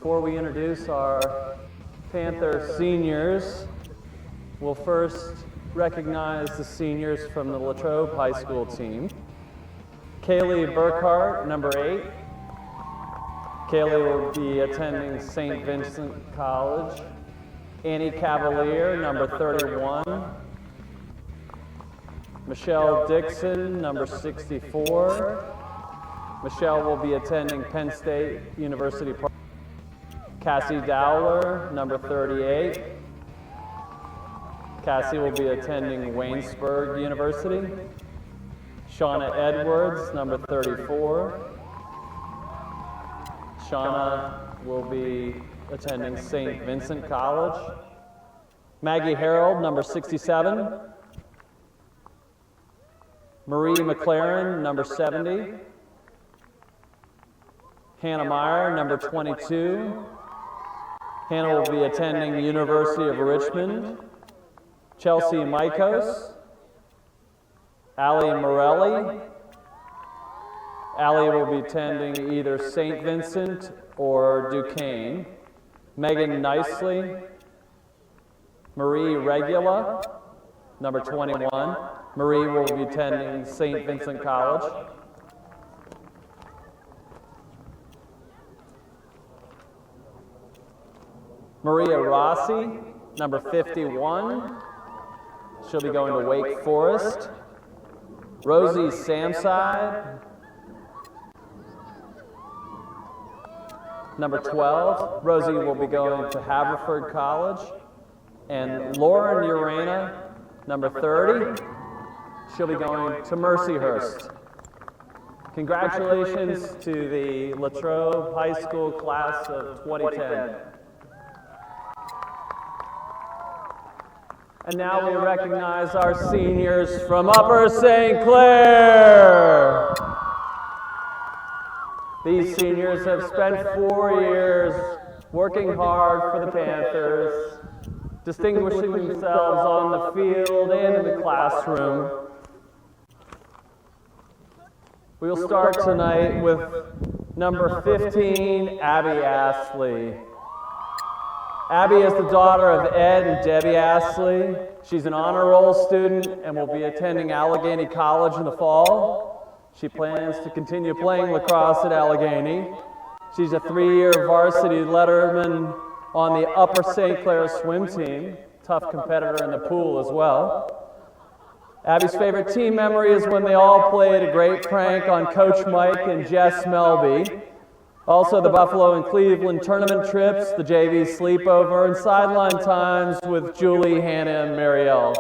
Before we introduce our Panther seniors, we'll first recognize the seniors from the Latrobe High School team. Kaylee Burkhart, number 8. Kaylee will be attending St. Vincent College. Annie Cavalier, number 31. Michelle Dixon, number 64. Michelle will be attending Penn State University Park. Cassie Dowler, number 38. Cassie will be attending Waynesburg University. Shauna Edwards, number 34. Shauna will be attending St. Vincent College. Maggie Harold, number 67. Marie McLaren, number 70. Hannah Meyer, number 22. Hannah will be attending University of Richmond. Chelsea Mikos. Allie Morelli. Allie will be attending either St. Vincent or Duquesne. Megan Nicely. Marie Regula, number 21. Marie will be attending St. Vincent College. Maria Rossi, number 51. She'll be going to Wake Forest. Rosie Samside, number 12. Rosie will be going to Haverford College. And Lauren Urena, number 30. She'll be going to Mercyhurst. Congratulations to the Latrobe High School class of 2010. And now we recognize our seniors from Upper St. Clair. These seniors have spent 4 years working hard for the Panthers, distinguishing themselves on the field and in the classroom. We will start tonight with number 15, Abby Astley. Abby is the daughter of Ed and Debbie Astley. She's an honor roll student and will be attending Allegheny College in the fall. She plans to continue playing lacrosse at Allegheny. She's a 3-year varsity letterman on the Upper St. Clair swim team, tough competitor in the pool as well. Abby's favorite team memory is when they all played a great prank on Coach Mike and Jess Melby. Also the Buffalo and Cleveland tournament trips, the JV sleepover, and sideline times with Julie, Hannah, and Marielle.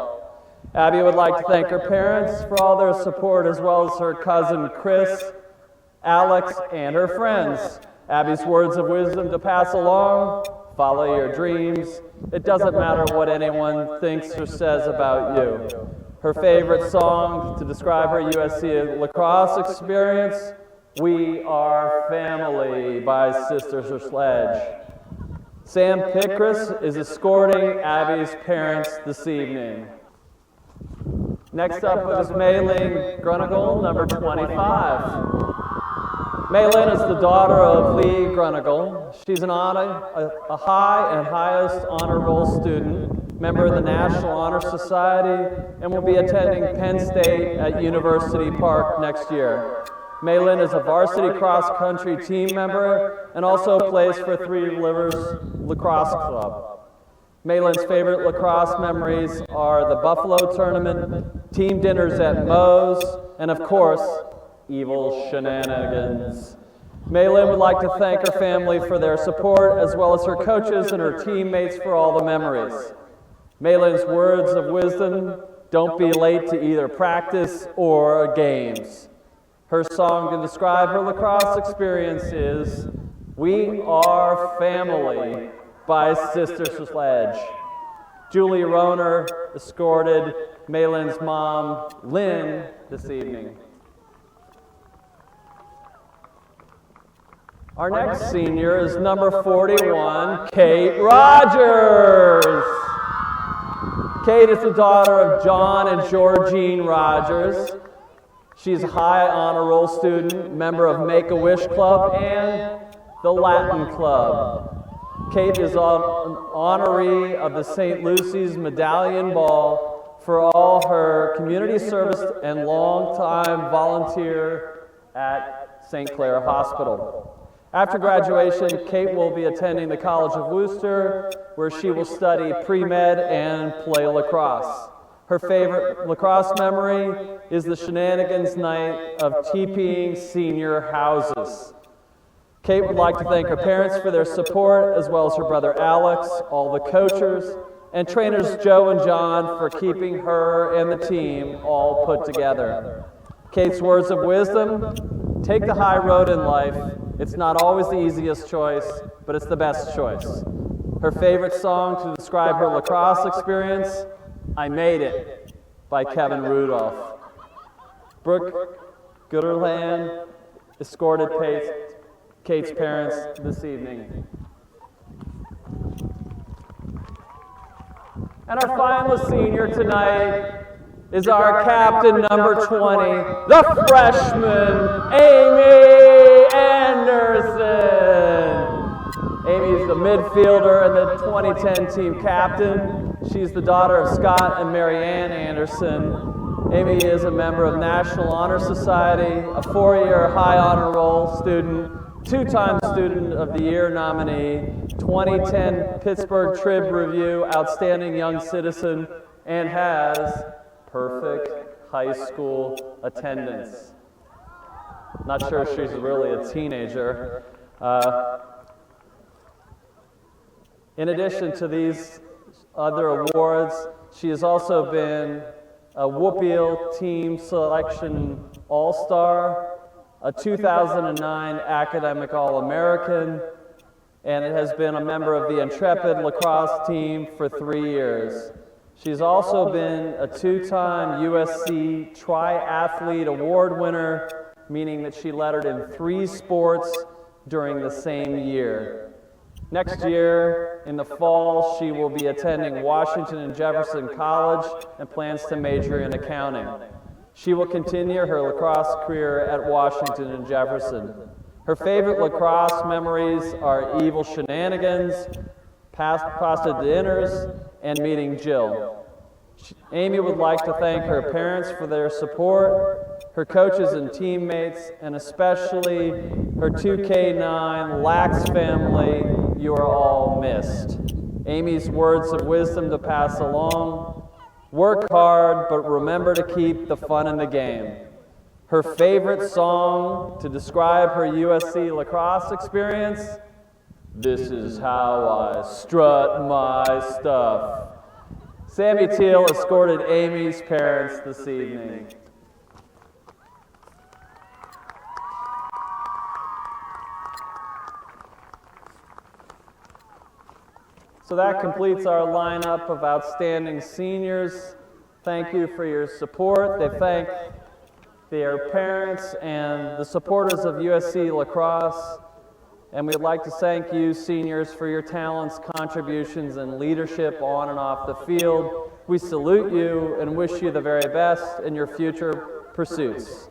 Abby would like to thank her parents for all their support, as well as her cousin Chris, Alex, and her friends. Abby's words of wisdom to pass along: follow your dreams. It doesn't matter what anyone thinks or says about you. Her favorite song to describe her USC lacrosse experience: We Are Family by Sisters of Sledge. Sam Pickris is escorting Abby's parents this evening. Next up is Maylene Grunigal, number 25. Maylene is the daughter of Lee Grunigal. She's a high and highest honor roll student, member of the National Honor Society, and will be attending Penn State at University Park next year. Maylin is a varsity cross-country team member and also plays for Three Rivers Lacrosse Club. Maylin's favorite lacrosse memories are the Buffalo tournament, team dinners at Moe's, and of course, evil shenanigans. Maylin would like to thank her family for their support, as well as her coaches and her teammates for all the memories. Maylin's words of wisdom: don't be late to either practice or games. Her song to describe her lacrosse experience is We Are Family by Sisters Sledge. Julie Roner escorted Maylin's mom, Lynn, this evening. Our next senior is number 41, Kate Rogers. Kate is the daughter of John and Georgine Rogers. She's a high honor roll student, member of Make-A-Wish Club and the Latin Club. Kate is an honoree of the St. Lucy's Medallion Ball for all her community service and longtime volunteer at St. Clair Hospital. After graduation, Kate will be attending the College of Worcester, where she will study pre-med and play lacrosse. Her favorite lacrosse memory is the shenanigans night of TPing senior houses. Kate would like to thank her parents for their support, as well as her brother Alex, all the coaches, and trainers Joe and John for keeping her and the team all put together. Kate's words of wisdom: take the high road in life. It's not always the easiest choice, but it's the best choice. Her favorite song to describe her lacrosse experience: I Made It, by Kevin Rudolph. Brooke Gooderland escorted Kate's parents this evening. And our finalist senior tonight is our captain, number 20, the freshman, Amy Anderson. Amy's the midfielder and the 2010 team captain. She's the daughter of Scott and Marianne Anderson. Amy is a member of National Honor Society, a 4-year high honor roll student, 2-time Student of the Year nominee, 2010 Pittsburgh Trib Review Outstanding Young Citizen, and has perfect high school attendance. Not sure she's really a teenager. In addition to these other awards, she has also been a Whoopeel Team Selection All-Star, a 2009 Academic All-American, and it has been a member of the Intrepid Lacrosse team for 3 years. She's also been a 2-time USC Triathlete Award winner, meaning that she lettered in 3 sports during the same year. Next year, in the fall, she will be attending Washington and Jefferson College and plans to major in accounting. She will continue her lacrosse career at Washington and Jefferson. Her favorite lacrosse memories are evil shenanigans, pasta dinners, and meeting Jill. Amy would like to thank her parents for their support, her coaches and teammates, and especially her 2K9 Lax family. You are all missed. Amy's words of wisdom to pass along: work hard, but remember to keep the fun in the game. Her favorite song to describe her USC lacrosse experience: this is how I strut my stuff. Sammy Teal escorted Amy's parents this evening. So that completes our lineup of outstanding seniors. Thank you for your support. They thank their parents and the supporters of USC Lacrosse. And we'd like to thank you, seniors, for your talents, contributions, and leadership on and off the field. We salute you and wish you the very best in your future pursuits.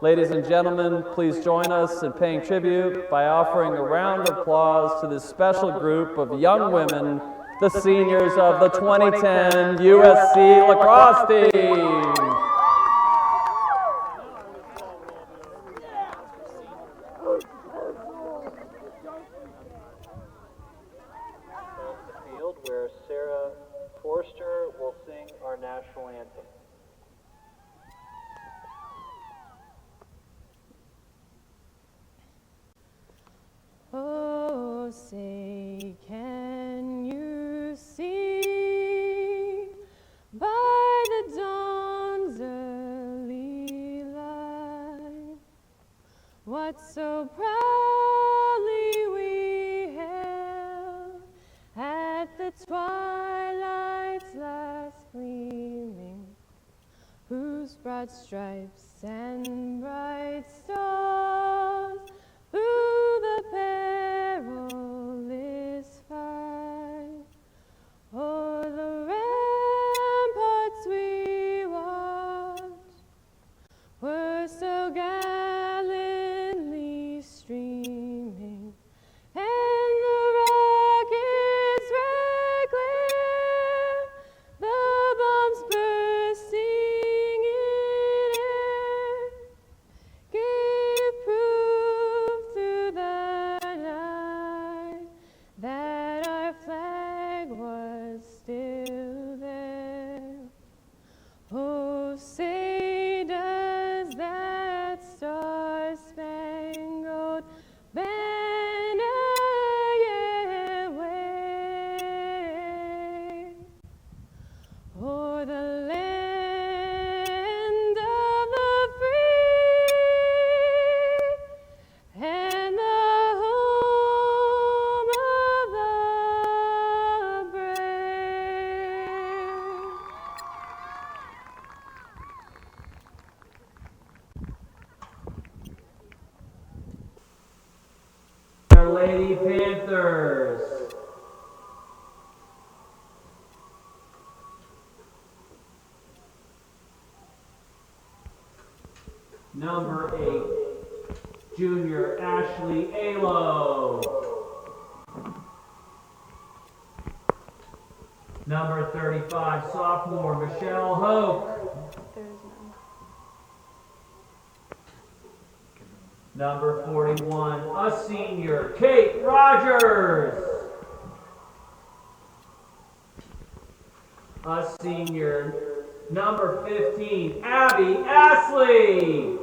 Ladies and gentlemen, please join us in paying tribute by offering a round of applause to this special group of young women, the seniors of the 2010 USC Lacrosse team. Where Sarah Forster will sing our national anthem. Oh, say, can you see by the dawn's early light what so proudly we hailed at the twilight's last gleaming, whose broad stripes and bright stars through the perilous fight o'er the ramparts we watched were so gallantly streaming, and the for the land of the free and the home of the brave. Our Lady Panthers. Number 8, junior Ashley Alo. Number 35, sophomore Michelle Hoke. Number 41, a senior Kate Rogers. A senior, number 15, Abby Astley.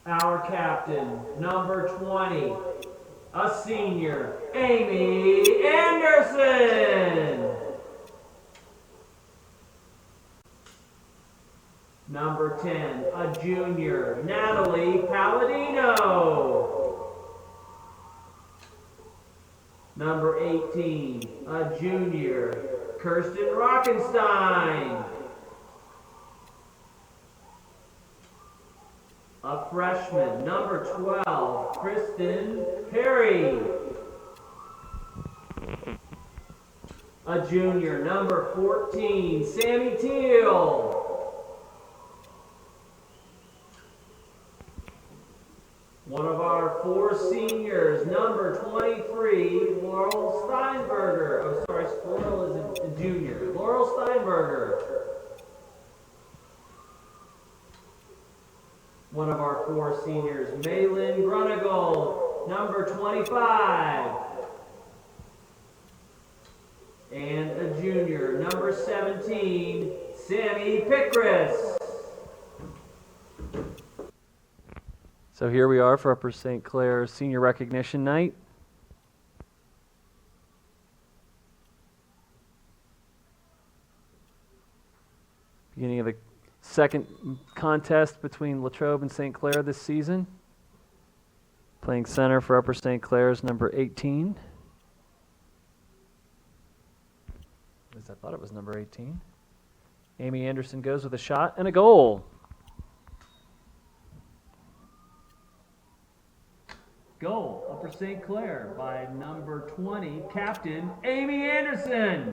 Our captain, number 20, a senior, Amy Anderson. Number 10, a junior, Natalie Palladino. Number 18, a junior, Kirsten Rockenstein. A freshman, number 12, Kristen Perry. A junior, number 14, Sammy Teal. One of our 4 seniors, number 23, Laurel Steinberger. Oh, sorry, Laurel is a junior. Laurel Steinberger. One of our 4 seniors, Maylin Grunigal, number 25. And a junior, number 17, Sammy Pickris. So here we are for Upper St. Clair Senior Recognition Night. Beginning of the second contest between Latrobe and St. Clair this season. Playing center for Upper St. Clair's number 18. At least I thought it was number 18. Amy Anderson goes with a shot and a goal. Goal, Upper St. Clair by number 20, captain Amy Anderson.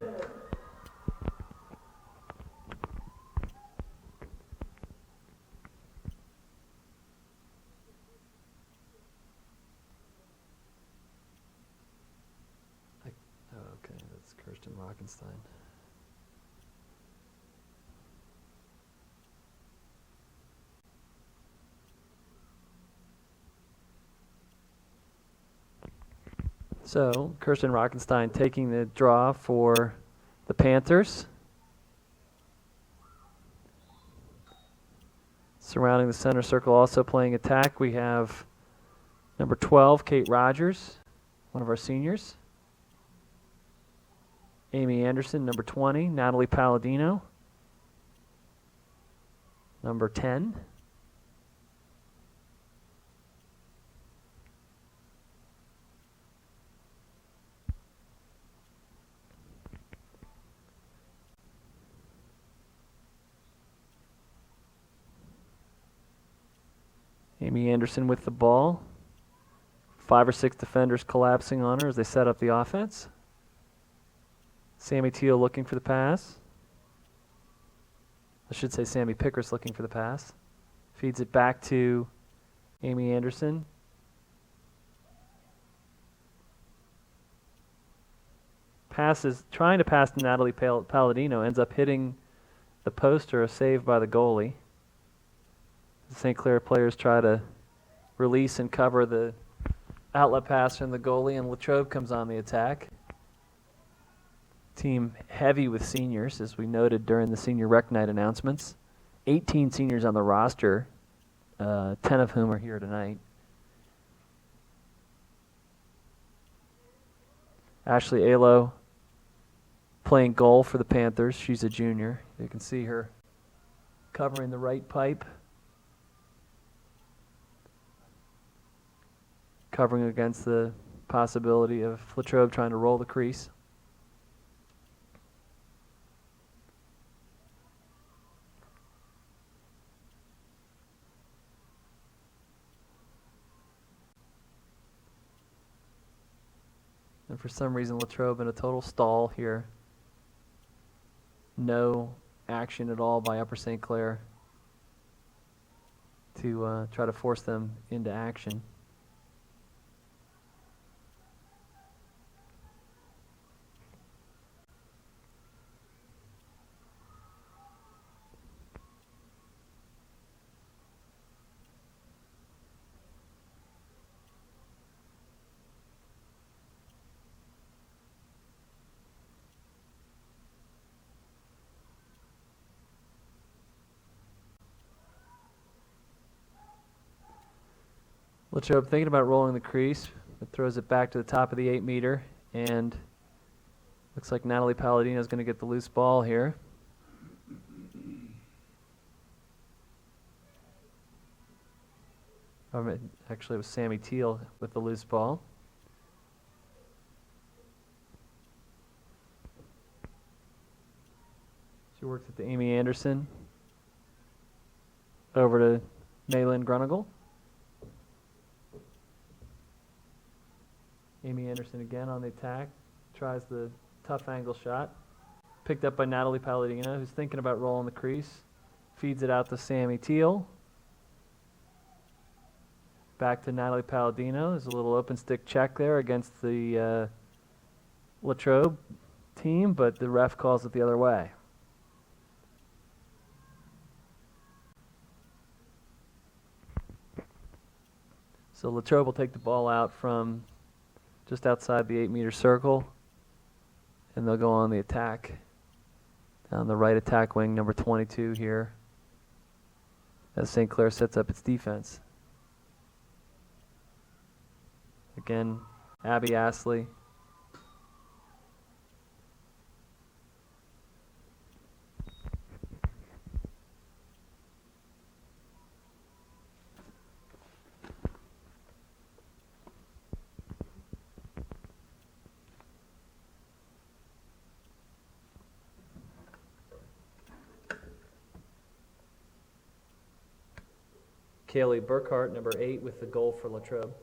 Okay, that's Kirsten Rockenstein. So, Kirsten Rockenstein taking the draw for the Panthers. Surrounding the center circle, also playing attack, we have number 12, Kate Rogers, one of our seniors. Amy Anderson, number 20, Natalie Palladino, number 10. Amy Anderson with the ball. 5 or 6 defenders collapsing on her as they set up the offense. Sammy Teal looking for the pass. I should say Sammy Pickers looking for the pass. Feeds it back to Amy Anderson. Passes, trying to pass to Natalie Palladino, ends up hitting the post, or a save by the goalie. The St. Clair players try to release and cover the outlet pass from the goalie, and Latrobe comes on the attack. Team heavy with seniors, as we noted during the senior rec night announcements. 18 seniors on the roster, 10 of whom are here tonight. Ashley Alo playing goal for the Panthers. She's a junior. You can see her covering the right pipe, covering against the possibility of Latrobe trying to roll the crease. And for some reason, Latrobe in a total stall here. No action at all by Upper St. Clair to try to force them into action. Latrobe thinking about rolling the crease, but throws it back to the top of the 8 meter, and looks like Natalie Palladino is going to get the loose ball here. Actually, it was Sammy Teal with the loose ball. She works with the Amy Anderson. Over to Maylin Grunegal. Amy Anderson again on the attack. Tries the tough angle shot. Picked up by Natalie Palladino, who's thinking about rolling the crease. Feeds it out to Sammy Teal. Back to Natalie Palladino. There's a little open stick check there against the Latrobe team, but the ref calls it the other way. So Latrobe will take the ball out from just outside the 8 meter circle, and they'll go on the attack. Down the right attack wing, number 22 here, as St. Clair sets up its defense. Again, Abby Astley. Kaylee Burkhart, number 8, with the goal for Latrobe.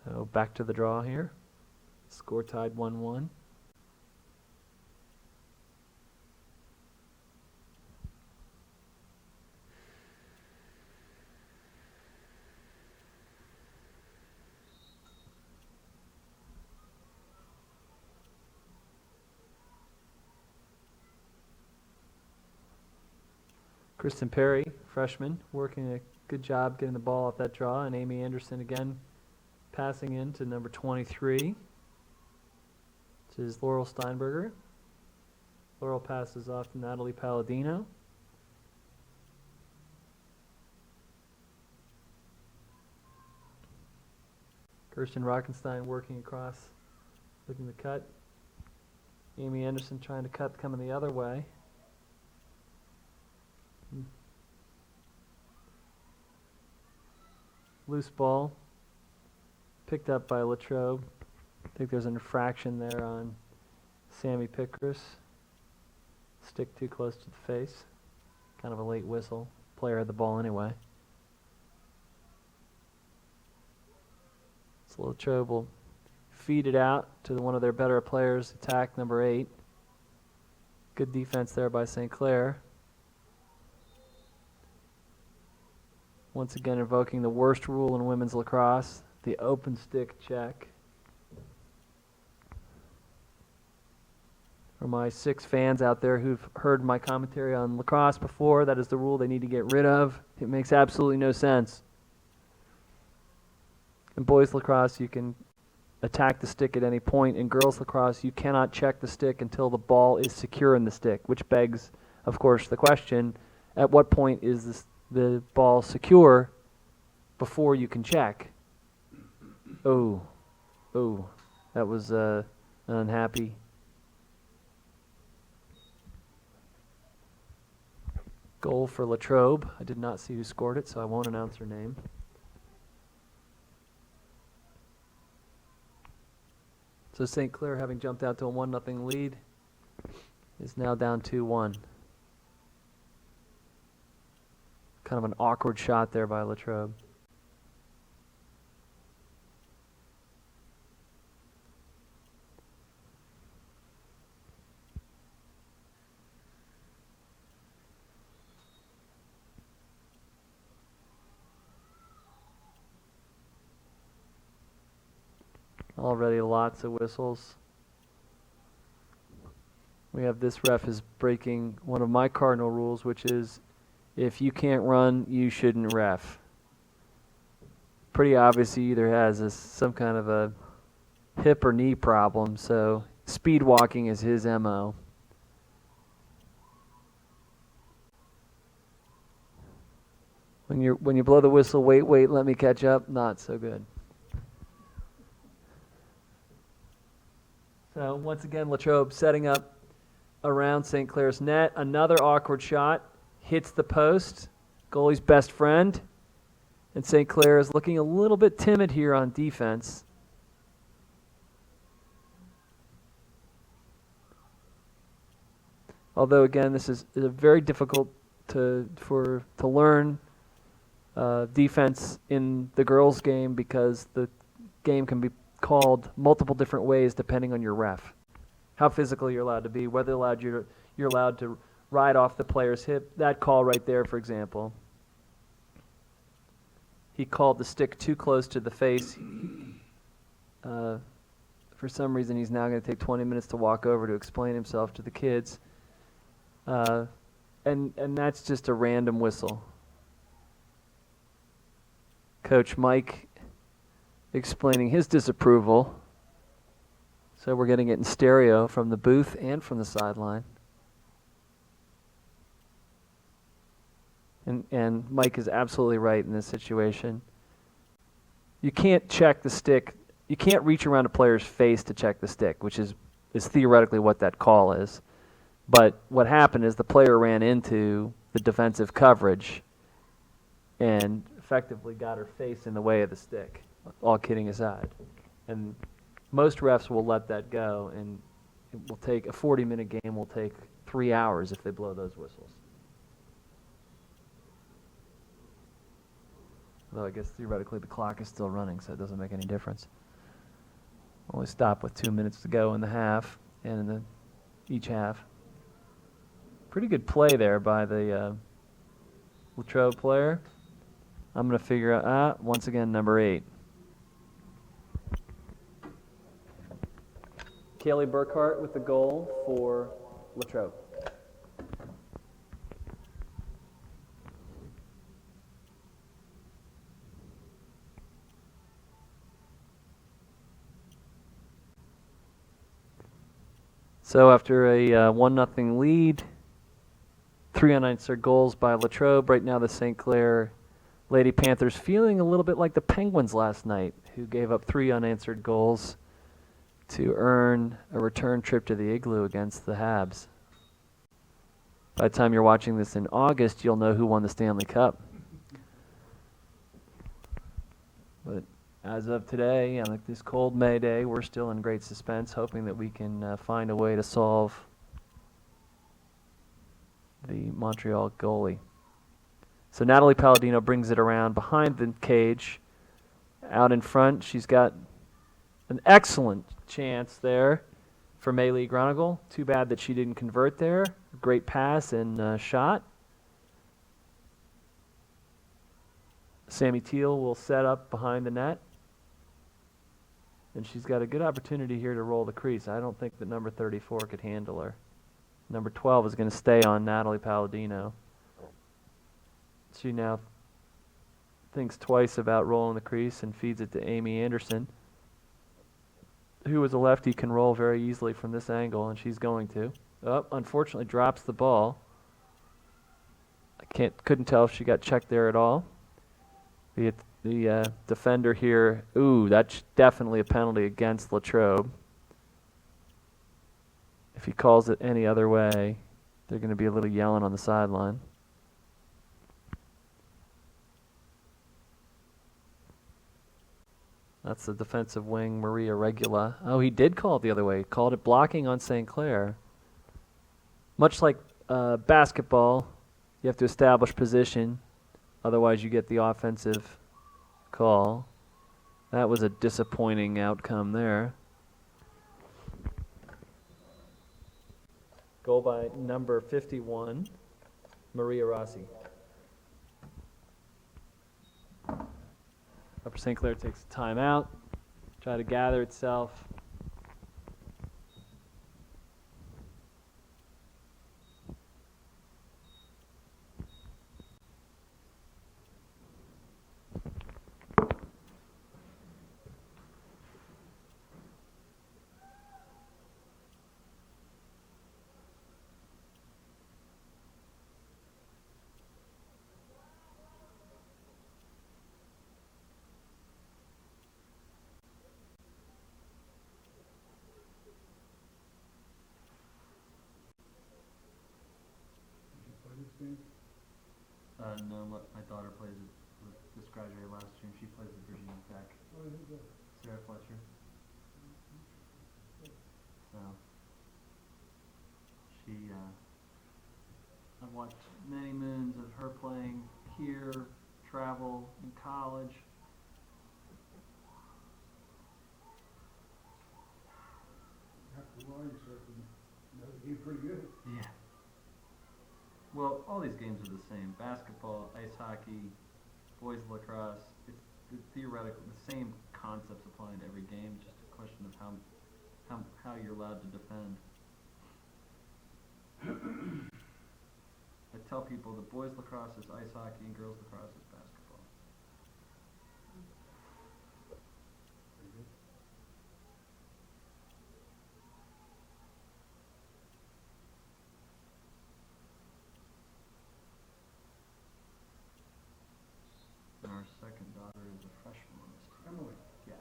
So back to the draw here. Score tied 1-1. Kristen Perry, freshman, working a good job getting the ball off that draw, and Amy Anderson again passing in to number 23, which is Laurel Steinberger. Laurel passes off to Natalie Palladino. Kirsten Rockenstein working across, looking to cut. Amy Anderson trying to cut, coming the other way. Loose ball picked up by Latrobe. I think there's an infraction there on Sammy Pickris. Stick too close to the face. Kind of a late whistle. Player had the ball anyway. So Latrobe will feed it out to one of their better players, attack number 8. Good defense there by St. Clair. Once again invoking the worst rule in women's lacrosse, the open stick check. For my 6 fans out there who've heard my commentary on lacrosse before, that is the rule they need to get rid of. It makes absolutely no sense. In boys lacrosse, you can attack the stick at any point. In girls lacrosse, you cannot check the stick until the ball is secure in the stick, which begs, of course, the question, at what point is the ball secure before you can check? Oh, that was an unhappy. Goal for Latrobe. I did not see who scored it, so I won't announce her name. So St. Clair, having jumped out to a 1-0 lead, is now down 2-1. Kind of an awkward shot there by Latrobe. Already lots of whistles. We have this ref is breaking one of my cardinal rules, which is if you can't run, you shouldn't ref. Pretty obvious he either has some kind of a hip or knee problem, so speed walking is his MO. When you blow the whistle, wait, let me catch up, not so good. So once again, Latrobe setting up around St. Clair's net. Another awkward shot, hits the post, goalie's best friend. And St. Clair is looking a little bit timid here on defense. Although again, this is a very difficult to learn defense in the girls' game because the game can be called multiple different ways depending on your ref. How physical you're allowed to be, whether you're allowed to ride off the player's hip. That call right there, for example. He called the stick too close to the face. For some reason, he's now going to take 20 minutes to walk over to explain himself to the kids. And that's just a random whistle. Coach Mike explaining his disapproval. So we're getting it in stereo from the booth and from the sideline. And Mike is absolutely right in this situation. You can't check the stick. You can't reach around a player's face to check the stick, which is theoretically what that call is. But what happened is the player ran into the defensive coverage and effectively got her face in the way of the stick, all kidding aside. And most refs will let that go, and it will take a 40-minute game will take 3 hours if they blow those whistles. Though I guess theoretically the clock is still running, so it doesn't make any difference. Only stop with 2 minutes to go in the half and in each half. Pretty good play there by the Latrobe player. I'm going to figure out, once again, number 8. Kaylee Burkhart with the goal for Latrobe. So after a 1-0 lead, 3 unanswered goals by Latrobe. Right now the St. Clair Lady Panthers feeling a little bit like the Penguins last night, who gave up 3 unanswered goals to earn a return trip to the Igloo against the Habs. By the time you're watching this in August, you'll know who won the Stanley Cup. But as of today, on this cold May day, we're still in great suspense, hoping that we can find a way to solve the Montreal goalie. So Natalie Palladino brings it around behind the cage. Out in front, she's got an excellent chance there for Maylee Gronigal. Too bad that she didn't convert there. Great pass and shot. Sammy Teal will set up behind the net. And she's got a good opportunity here to roll the crease. I don't think that number 34 could handle her. Number 12 is going to stay on Natalie Palladino. She now thinks twice about rolling the crease and feeds it to Amy Anderson, who is a lefty, can roll very easily from this angle, and she's going to. Oh, unfortunately drops the ball. I Couldn't tell if she got checked there at all. The defender here, ooh, that's definitely a penalty against Latrobe. If he calls it any other way, they're going to be a little yelling on the sideline. That's the defensive wing, Maria Regula. Oh, he did call it the other way. He called it blocking on St. Clair. Much like basketball, you have to establish position. Otherwise, you get the offensive call. That was a disappointing outcome there. Goal by number 51, Maria Rossi. Upper St. Clair takes a timeout, try to gather itself. No, my daughter plays it. Just graduated last June. She plays at Virginia Tech. Sarah Fletcher. So I've watched many moons of her playing here, travel in college. After a while, you start to know the game pretty good. Yeah. Well, all these games are the same. Basketball, ice hockey, boys lacrosse. It's theoretically the same concepts applying to every game. Just a question of how you're allowed to defend. I tell people that boys lacrosse is ice hockey and girls lacrosse is basketball. And our second daughter is a freshman on this team. Emily, Yeah.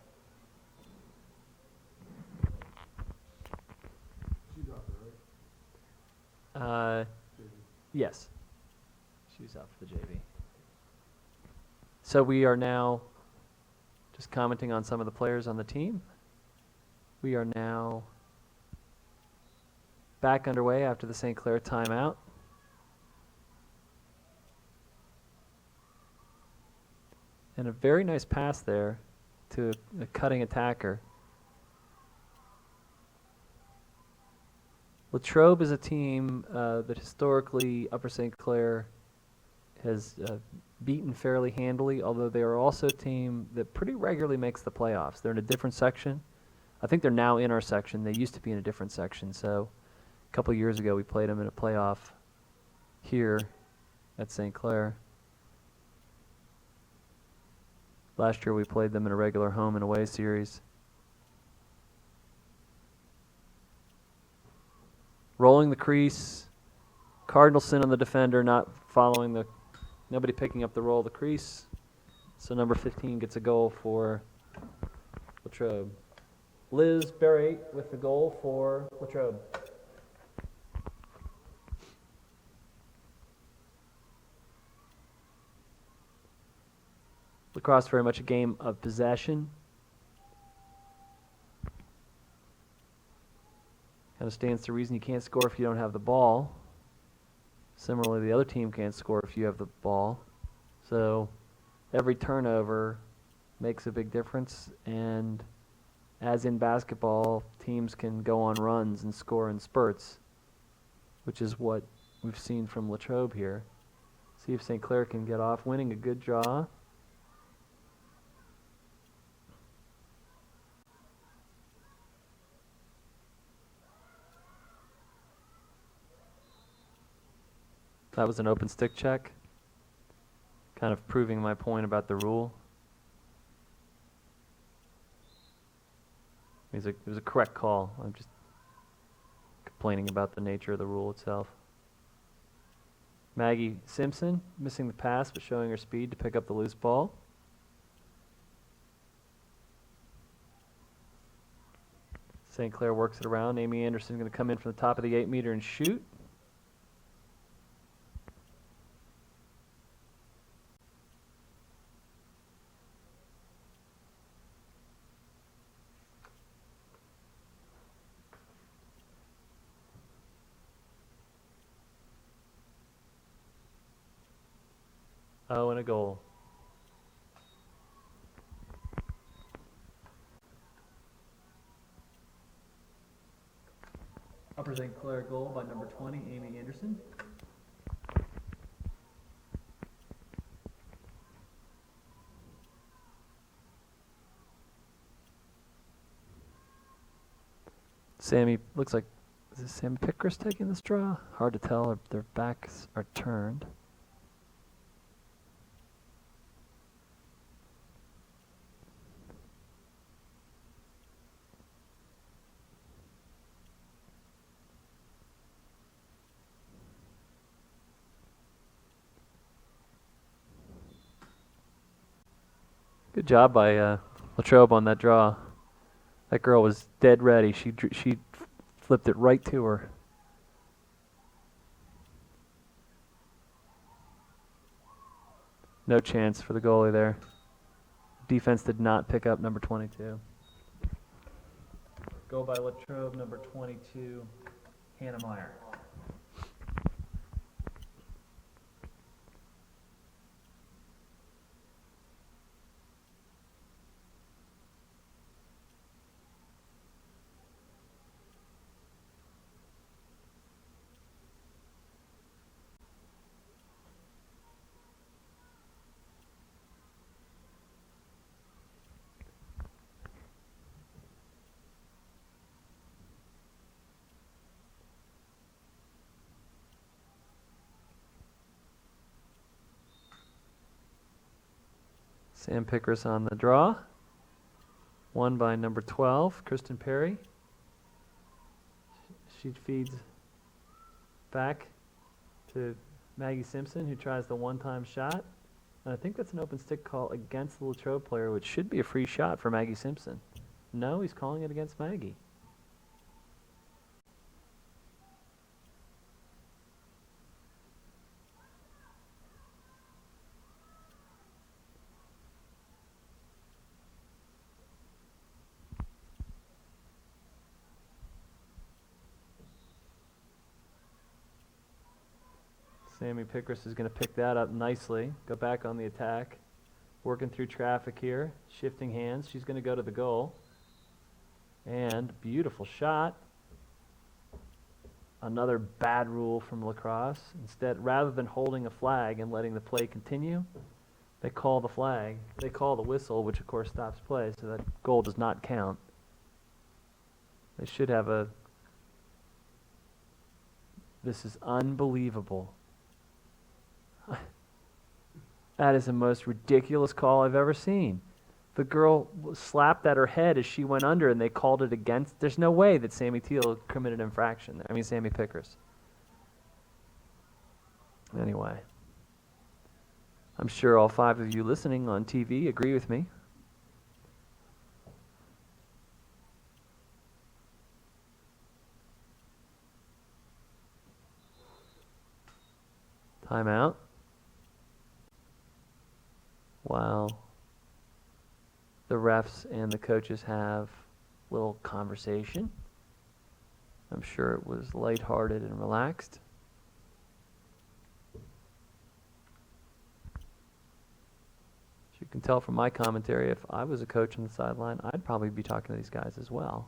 she's out there, right? JV. Yes. She's out for the JV. So we are now just commenting on some of the players on the team. We are now back underway after the St. Clair timeout. And a very nice pass there to a cutting attacker. Latrobe is a team that historically Upper St. Clair has beaten fairly handily, although they are also a team that pretty regularly makes the playoffs. They're in a different section. I think they're now in our section. They used to be in a different section. So a couple of years ago we played them in a playoff here at St. Clair. Last year we played them in a regular home and away series. Rolling the crease. Cardinalson on the defender, nobody picking up the roll of the crease. So number 15 gets a goal for Latrobe. Liz Berry with the goal for Latrobe. Lacrosse very much a game of possession. Kind of stands to reason you can't score if you don't have the ball. Similarly, the other team can't score if you have the ball. So every turnover makes a big difference. And as in basketball, teams can go on runs and score in spurts, which is what we've seen from Latrobe here. See if St. Clair can get off, winning a good draw. That was an open stick check, kind of proving my point about the rule. It was a correct call. I'm just complaining about the nature of the rule itself. Maggie Simpson missing the pass but showing her speed to pick up the loose ball. St. Clair works it around. Amy Anderson going to come in from the top of the 8-meter and shoot. Oh, and a goal. Upper St. Clair goal by number 20, Amy Anderson. Sammy, looks like, is this Sammy Pickers taking this draw? Hard to tell if their backs are turned. Good job by Latrobe on that draw. That girl was dead ready. She flipped it right to her. No chance for the goalie there. Defense did not pick up number 22. Goal by Latrobe, number 22, Hannah Meyer. Sam Pickers on the draw. Won by number 12, Kristen Perry. She feeds back to Maggie Simpson, who tries the one-time shot. And I think that's an open stick call against the Latrobe player, which should be a free shot for Maggie Simpson. No, he's calling it against Maggie. Sammy Pickers is going to pick that up nicely. Go back on the attack. Working through traffic here. Shifting hands. She's going to go to the goal. And beautiful shot. Another bad rule from Lacrosse. Instead, rather than holding a flag and letting the play continue, they call the flag. They call the whistle, which of course stops play, so that goal does not count. They should have a... This is unbelievable. That is the most ridiculous call I've ever seen. The girl slapped at her head as she went under, and they called it against. There's no way that Sammy Teal committed infraction. I mean, Sammy Pickers. Anyway, I'm sure all 5 of you listening on TV agree with me. Timeout. Wow. The refs and the coaches have a little conversation. I'm sure it was lighthearted and relaxed. As you can tell from my commentary, if I was a coach on the sideline, I'd probably be talking to these guys as well.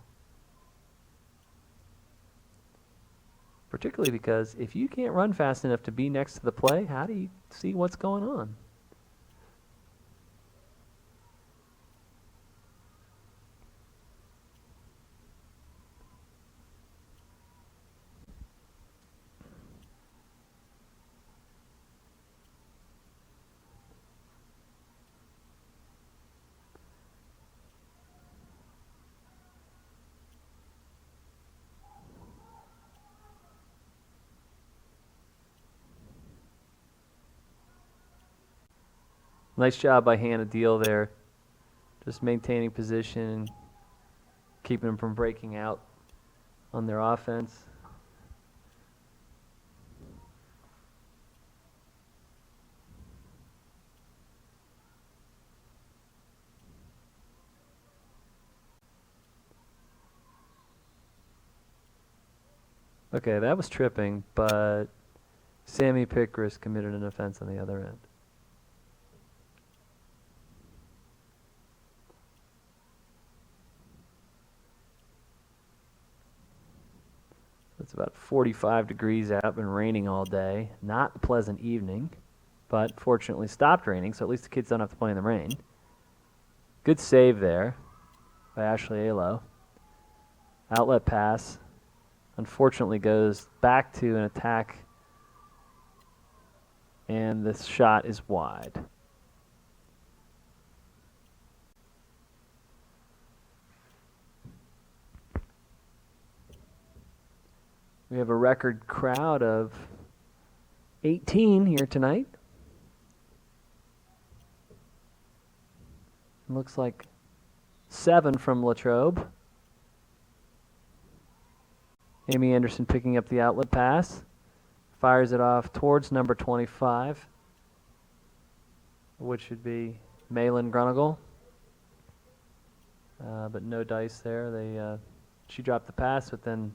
Particularly because if you can't run fast enough to be next to the play, how do you see what's going on? Nice job by Hannah Deal there. Just maintaining position, keeping them from breaking out on their offense. Okay, that was tripping, but Sammy Pickris committed an offense on the other end. It's about 45 degrees out, been raining all day. Not a pleasant evening, but fortunately stopped raining, so at least the kids don't have to play in the rain. Good save there by Ashley Alo. Outlet pass. Unfortunately goes back to an attack, and this shot is wide. We have a record crowd of 18 here tonight. Looks like 7 from Latrobe. Amy Anderson picking up the outlet pass. Fires it off towards number 25, which should be Malin Grunigal. But no dice there. She dropped the pass, but then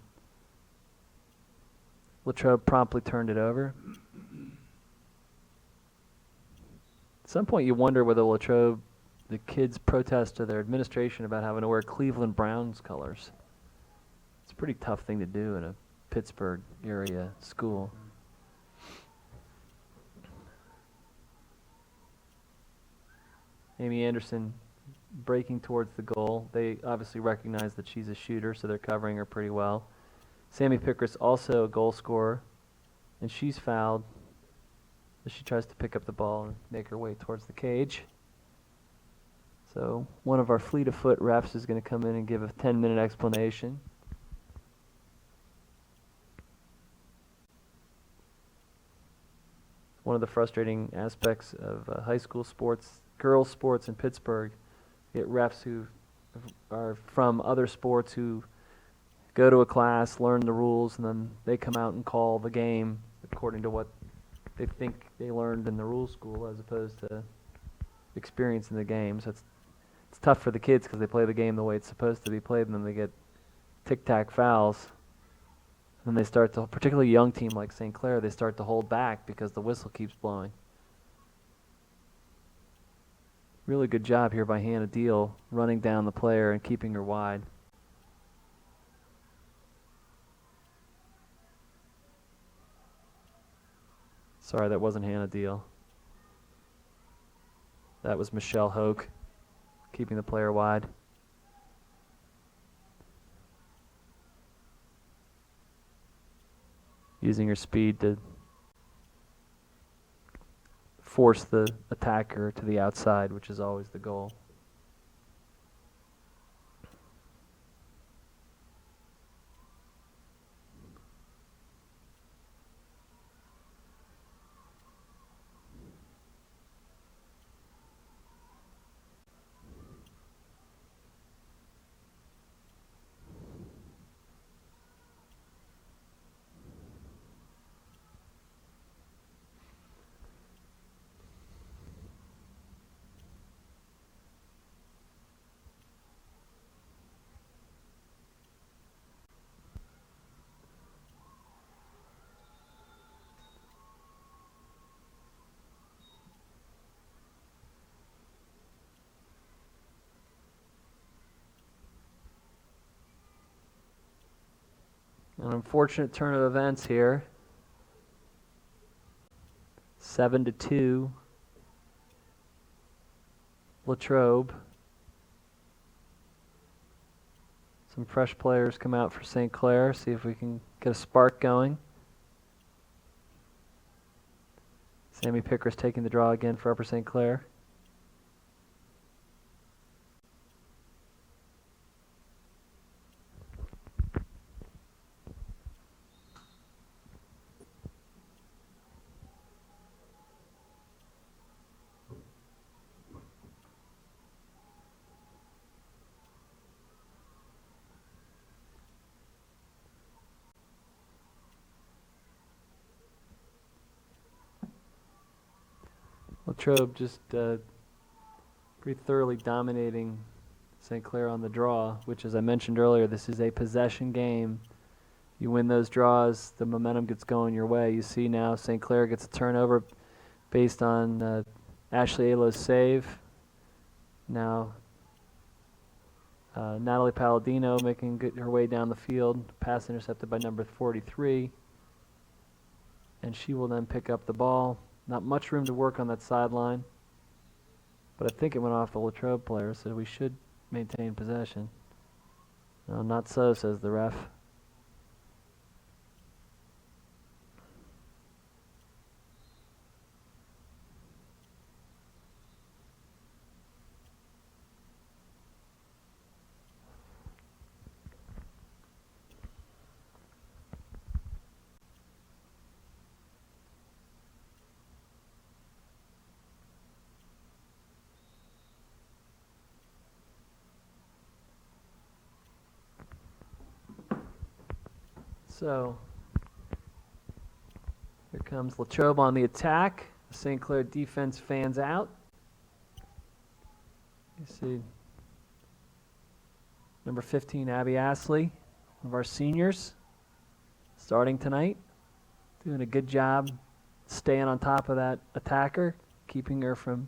Latrobe promptly turned it over. At some point you wonder whether Latrobe, the kids protest to their administration about having to wear Cleveland Browns colors. It's a pretty tough thing to do in a Pittsburgh area school. Amy Anderson breaking towards the goal. They obviously recognize that she's a shooter, so they're covering her pretty well. Sammy Pickris also a goal scorer, and she's fouled as she tries to pick up the ball and make her way towards the cage. So one of our fleet of foot refs is going to come in and give a 10-minute explanation. One of the frustrating aspects of high school sports, girls sports in Pittsburgh, you get refs who are from other sports who go to a class, learn the rules, and then they come out and call the game according to what they think they learned in the rules school as opposed to experiencing the game. So it's tough for the kids because they play the game the way it's supposed to be played, and then they get tic-tac fouls. And they start to, particularly a young team like St. Clair, they start to hold back because the whistle keeps blowing. Really good job here by Hannah Deal, running down the player and keeping her wide. Sorry, that wasn't Hannah Deal. That was Michelle Hoke, keeping the player wide. Using her speed to force the attacker to the outside, which is always the goal. An unfortunate turn of events here. 7-2. Latrobe. Some fresh players come out for St. Clair. See if we can get a spark going. Sammy Pickris taking the draw again for Upper St. Clair. Latrobe just pretty thoroughly dominating St. Clair on the draw, which, as I mentioned earlier, this is a possession game. You win those draws, the momentum gets going your way. You see now St. Clair gets a turnover based on Ashley Alo's save. Now Natalie Palladino making her way down the field, pass intercepted by number 43. And she will then pick up the ball. Not much room to work on that sideline, but I think it went off the Latrobe player, so we should maintain possession. No, not so, says the ref. So, here comes Latrobe on the attack. The St. Clair defense fans out. You see number 15, Abby Astley, one of our seniors, starting tonight. Doing a good job staying on top of that attacker, keeping her from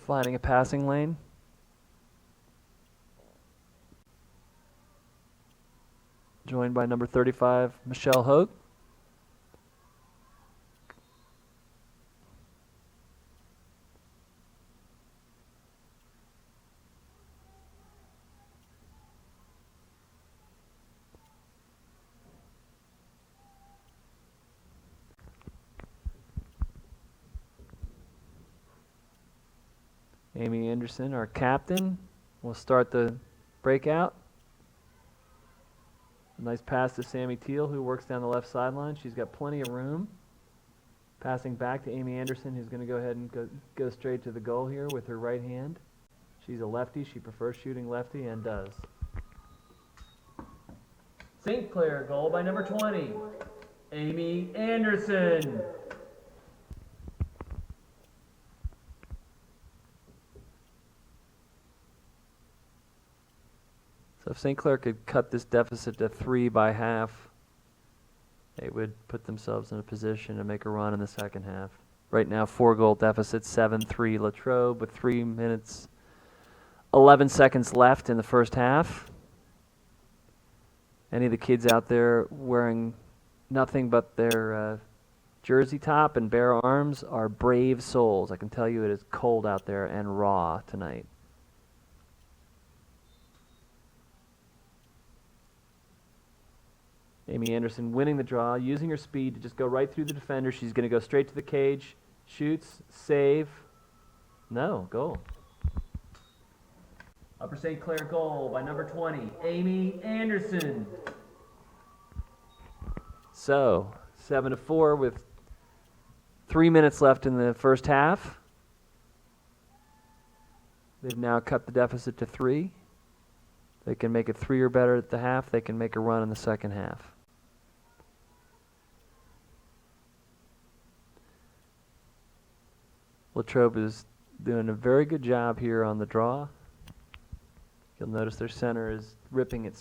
finding a passing lane. Joined by number 35, Michelle Hogue. Amy Anderson, our captain, will start the breakout. A nice pass to Sammy Teal, who works down the left sideline. She's got plenty of room. Passing back to Amy Anderson, who's going to go ahead and go straight to the goal here with her right hand. She's a lefty. She prefers shooting lefty and does. St. Clair goal by number 20, Amy Anderson. So if St. Clair could cut this deficit to 3 by half, they would put themselves in a position to make a run in the second half. Right now, 4-goal deficit, 7-3 Latrobe with 3 minutes, 11 seconds left in the first half. Any of the kids out there wearing nothing but their jersey top and bare arms are brave souls. I can tell you it is cold out there and raw tonight. Amy Anderson winning the draw, using her speed to just go right through the defender. She's going to go straight to the cage, shoots, save. No, goal. Upper St. Clair goal by number 20, Amy Anderson. So, 7-4 with 3 minutes left in the first half. They've now cut the deficit to 3. They can make it 3 or better at the half. They can make a run in the second half. Latrobe is doing a very good job here on the draw. You'll notice their center is ripping it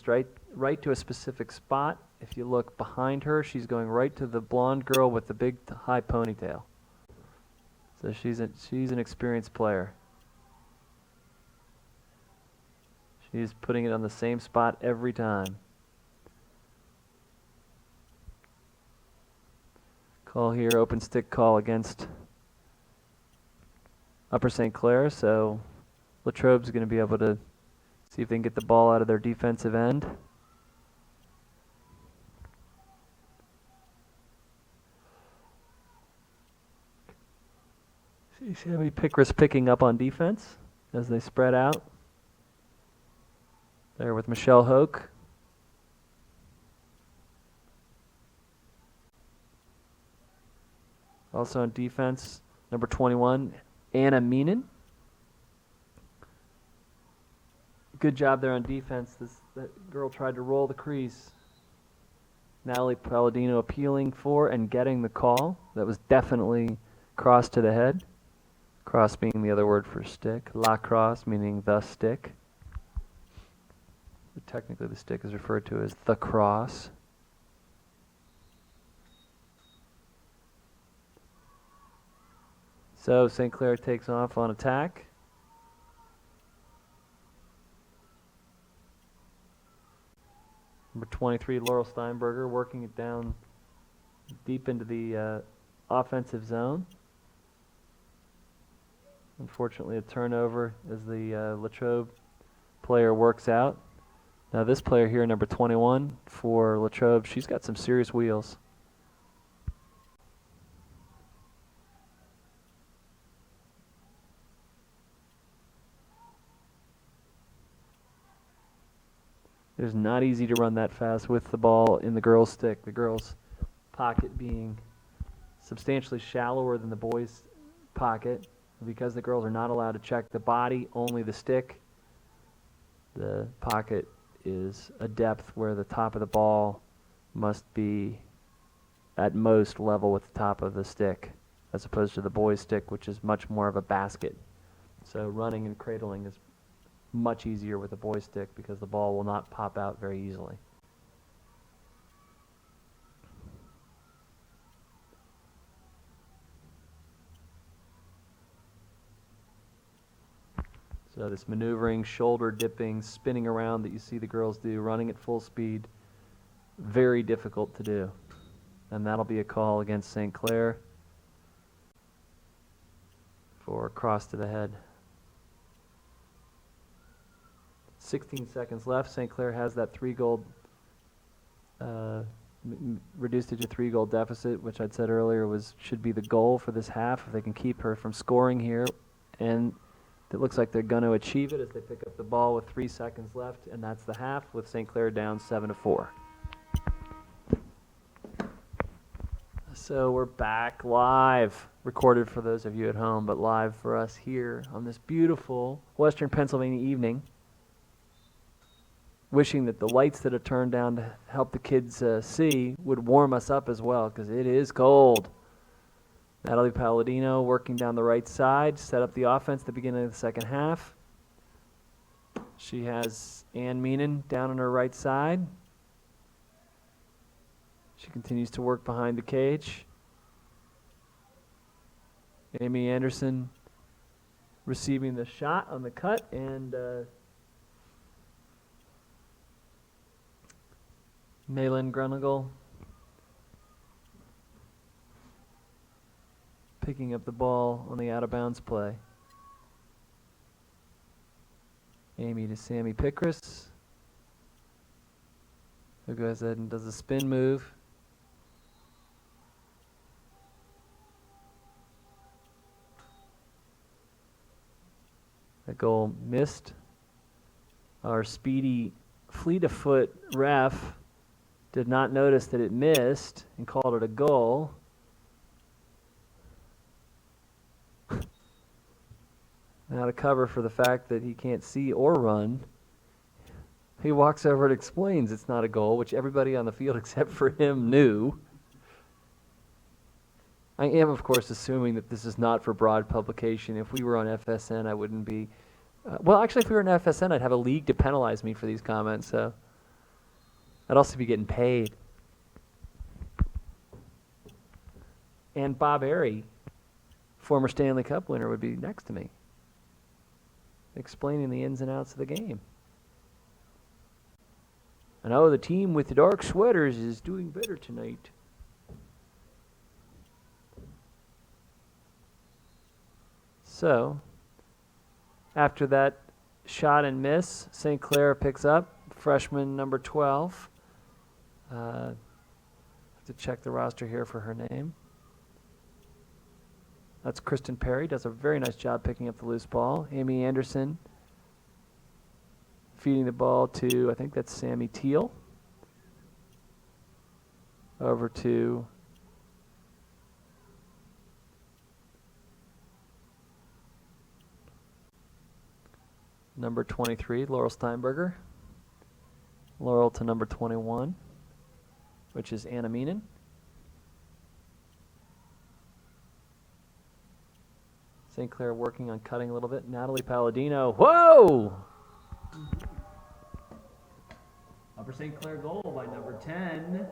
right to a specific spot. If you look behind her, she's going right to the blonde girl with the big high ponytail. So she's an experienced player. She's putting it on the same spot every time. Call here, open stick call against Upper St. Clair, so Latrobe's going to be able to see if they can get the ball out of their defensive end. See Sammy Pickris picking up on defense as they spread out. There with Michelle Hoke. Also on defense, number 21, Anna Meenan. Good job there on defense. That girl tried to roll the crease. Natalie Palladino appealing for and getting the call. That was definitely cross to the head. Crosse being the other word for stick. Lacrosse meaning the stick. But technically the stick is referred to as the cross. So St. Clair takes off on attack. Number 23, Laurel Steinberger, working it down deep into the offensive zone. Unfortunately, a turnover as the Latrobe player works out. Now this player here, number 21 for Latrobe, she's got some serious wheels. It is not easy to run that fast with the ball in the girls' stick. The girls' pocket being substantially shallower than the boys' pocket. Because the girls are not allowed to check the body, only the stick, the pocket is a depth where the top of the ball must be at most level with the top of the stick, as opposed to the boys' stick, which is much more of a basket. So running and cradling is much easier with the boys' stick because the ball will not pop out very easily. So this maneuvering, shoulder dipping, spinning around that you see the girls do, running at full speed, very difficult to do. And that'll be a call against St. Clair for cross to the head. 16 seconds left. St. Clair has that 3-goal, reduced it to 3-goal deficit, which I'd said earlier should be the goal for this half. If they can keep her from scoring here, and it looks like they're going to achieve it as they pick up the ball with 3 seconds left, and that's the half with St. Clair down 7-4. So we're back live, recorded for those of you at home, but live for us here on this beautiful Western Pennsylvania evening. Wishing that the lights that are turned down to help the kids see would warm us up as well, because it is cold. Natalie Palladino working down the right side, set up the offense at the beginning of the second half. She has Ann Meenan down on her right side. She continues to work behind the cage. Amy Anderson receiving the shot on the cut, and Malin Grunigal picking up the ball on the out-of-bounds play. Amy to Sammy Pickris, who goes ahead and does a spin move. That goal missed. Our speedy, fleet-of-foot ref did not notice that it missed and called it a goal. Now to cover for the fact that he can't see or run, he walks over and explains it's not a goal, which everybody on the field except for him knew. I am, of course, assuming that this is not for broad publication. If we were on FSN, I wouldn't be... well, actually, if we were on FSN, I'd have a league to penalize me for these comments, so I'd also be getting paid. And Bob Airy, former Stanley Cup winner, would be next to me, explaining the ins and outs of the game. And oh, the team with the dark sweaters is doing better tonight. So, after that shot and miss, St. Clair picks up freshman number 12. I have to check the roster here for her name. That's Kristen Perry, does a very nice job picking up the loose ball. Amy Anderson feeding the ball to, I think that's Sammy Teal. Over to number 23, Laurel Steinberger. Laurel to number 21, which is Anna Meenan. St. Clair working on cutting a little bit. Natalie Palladino. Whoa! Upper St. Clair goal by number 10,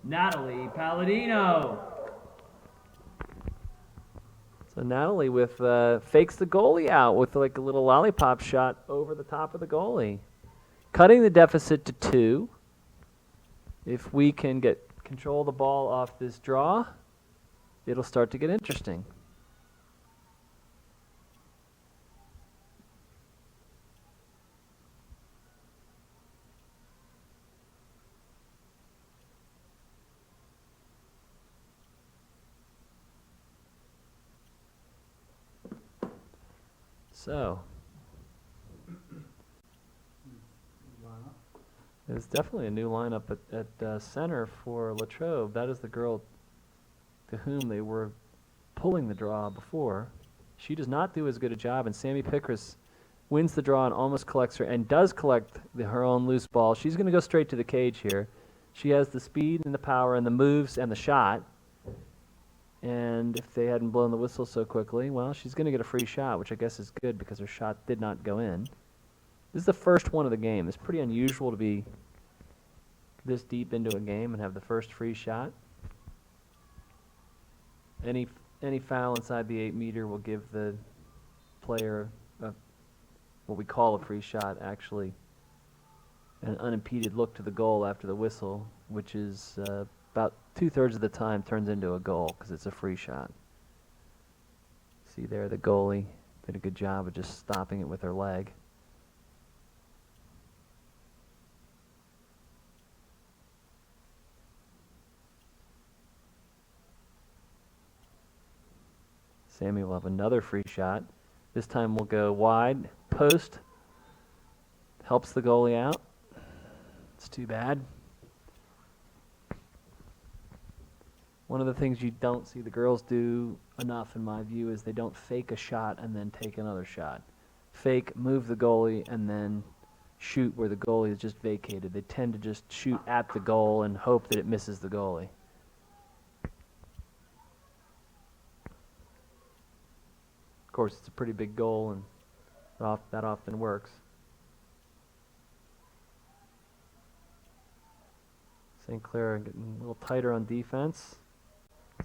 Natalie Palladino. So Natalie with fakes the goalie out with like a little lollipop shot over the top of the goalie. Cutting the deficit to 2. If we can get control of the ball off this draw, it'll start to get interesting. So, there's definitely a new lineup at center for Latrobe. That is the girl to whom they were pulling the draw before. She does not do as good a job, and Sammy Pickers wins the draw and almost collects her, and does collect her own loose ball. She's going to go straight to the cage here. She has the speed and the power and the moves and the shot. And if they hadn't blown the whistle so quickly, well, she's going to get a free shot, which I guess is good because her shot did not go in. This is the first one of the game. It's pretty unusual to be this deep into a game and have the first free shot. Any foul inside the 8-meter will give the player what we call a free shot, actually an unimpeded look to the goal after the whistle, which is about 2/3 of the time turns into a goal because it's a free shot. See there, the goalie did a good job of just stopping it with her leg. Sammy will have another free shot. This time we'll go wide. Post. Helps the goalie out. It's too bad. One of the things you don't see the girls do enough, in my view, is they don't fake a shot and then take another shot. Fake, move the goalie, and then shoot where the goalie is just vacated. They tend to just shoot at the goal and hope that it misses the goalie. Of course, it's a pretty big goal, and that often works. St. Clair getting a little tighter on defense.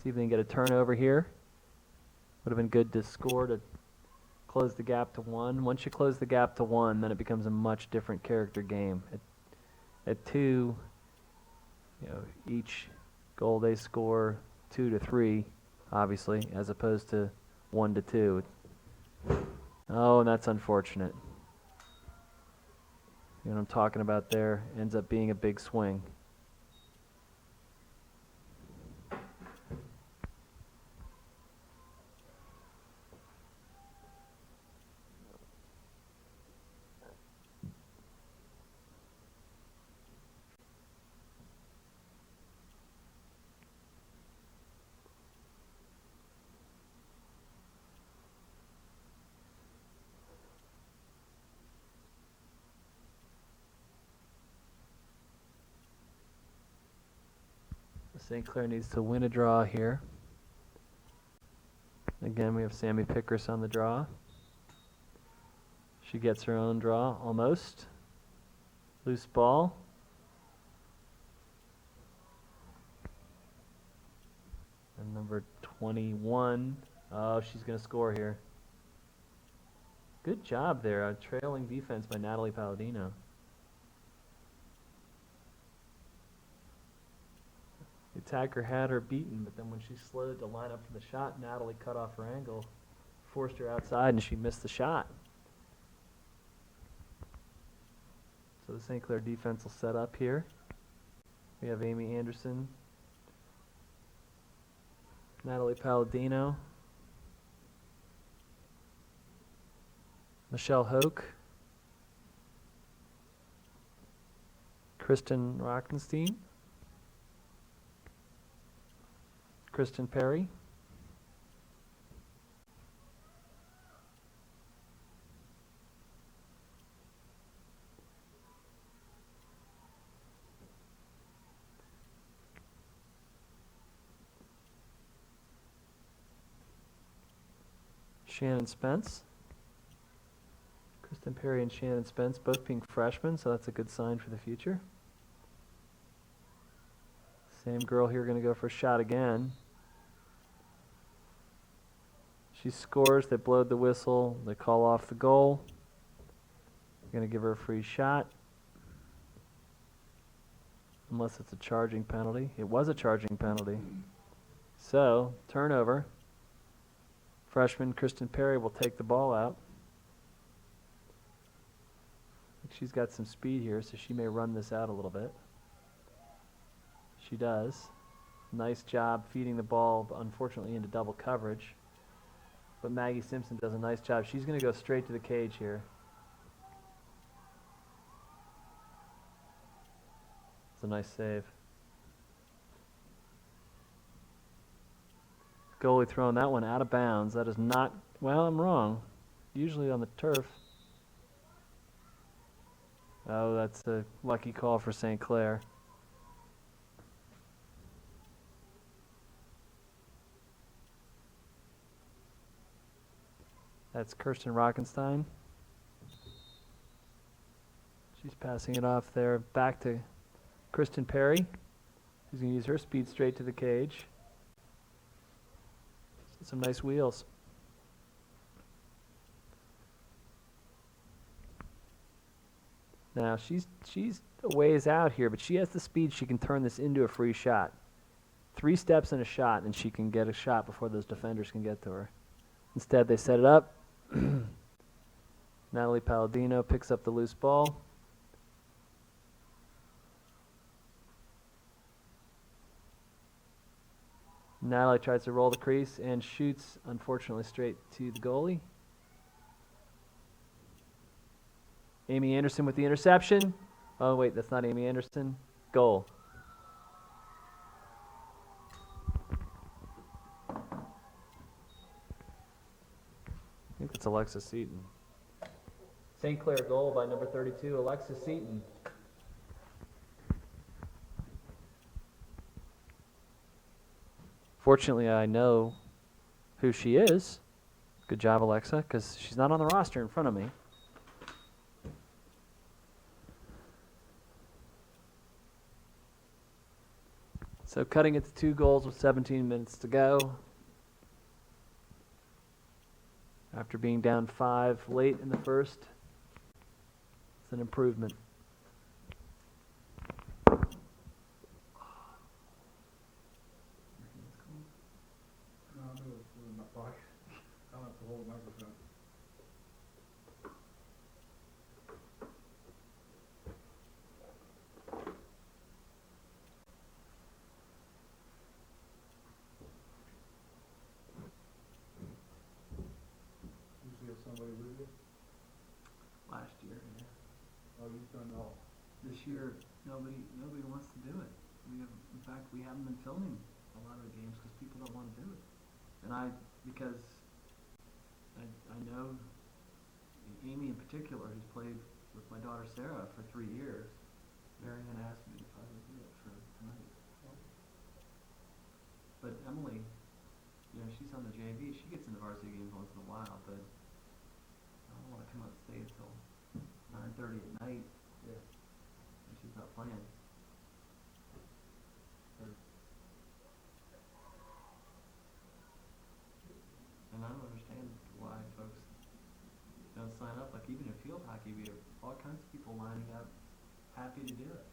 See if they can get a turnover here. Would have been good to score to close the gap to 1. Once you close the gap to 1, then it becomes a much different character game. At 2, each goal they score 2 to 3, obviously, as opposed to 1 to 2. Oh, and that's unfortunate. You know what I'm talking about there? Ends up being a big swing. St. Clair needs to win a draw here. Again, we have Sammy Pickers on the draw. She gets her own draw, almost. Loose ball. And number 21. Oh, she's going to score here. Good job there. A trailing defense by Natalie Palladino. The attacker had her beaten, but then when she slowed to line up for the shot, Natalie cut off her angle, forced her outside, and she missed the shot. So the St. Clair defense will set up here. We have Amy Anderson, Natalie Palladino, Michelle Hoke, Kristen Rockenstein, Kristen Perry, Shannon Spence. Kristen Perry and Shannon Spence both being freshmen, so that's a good sign for the future. Same girl here going to go for a shot again. She scores, they blowed the whistle, they call off the goal. Going to give her a free shot. Unless it's a charging penalty. It was a charging penalty. So, turnover. Freshman Kristen Perry will take the ball out. I think she's got some speed here, so she may run this out a little bit. She does. Nice job feeding the ball, unfortunately, into double coverage. But Maggie Simpson does a nice job. She's going to go straight to the cage here. It's a nice save. Goalie throwing that one out of bounds. That is not, well, I'm wrong. Usually on the turf. Oh, that's a lucky call for St. Clair. That's Kirsten Rockenstein. She's passing it off there back to Kristen Perry, who's going to use her speed straight to the cage. Some nice wheels. Now she's a ways out here, but she has the speed. She can turn this into a free shot. 3 steps and a shot, and she can get a shot before those defenders can get to her. Instead, they set it up. Natalie Palladino picks up the loose ball. Natalie tries to roll the crease and shoots, unfortunately, straight to the goalie. Amy Anderson with the interception. Oh, wait, that's not Amy Anderson. Goal. I think that's Alexis Seaton. St. Clair goal by number 32, Alexis Seaton. Fortunately, I know who she is. Good job, Alexa, because she's not on the roster in front of me. So cutting it to 2 goals with 17 minutes to go. After being down 5 late in the first, it's an improvement. No, I'll do it with my bike. I'll have to hold the microphone. Usually have somebody with you. Last year, yeah. Oh, you've done all. This year, nobody wants to do it. In fact, we haven't been filming a lot of the games because people don't want to do it. And because I know Amy in particular, who's played with my daughter Sarah for 3 years, Marianne asked me if I would do it for tonight. But Emily, she's on the JV. She gets into varsity games once in a while, but I don't want to come out and stay until 9:30 at night. Yeah. And she's not playing. And I don't understand why folks don't sign up. Like even in field hockey, we have all kinds of people lining up, happy to do it.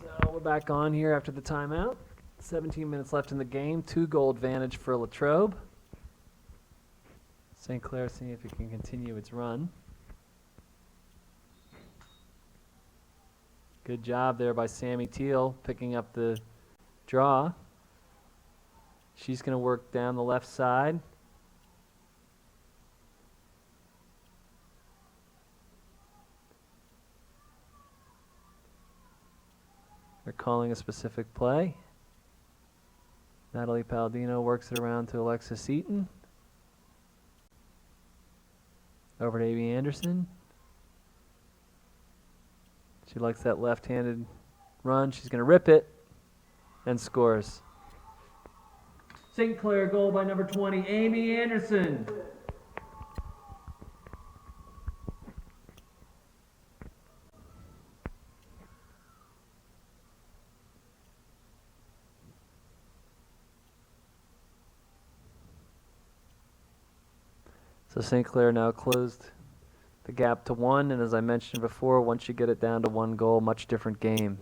So we're back on here after the timeout. 17 minutes left in the game. 2-goal advantage for Latrobe. St. Clair seeing if it can continue its run. Good job there by Sammy Teal picking up the draw. She's going to work down the left side. They're calling a specific play. Natalie Palladino works it around to Alexis Eaton. Over to Amy Anderson. She likes that left-handed run. She's going to rip it and scores. St. Clair goal by number 20, Amy Anderson. So St. Clair now closed the gap to 1, and as I mentioned before, once you get it down to 1 goal, much different game.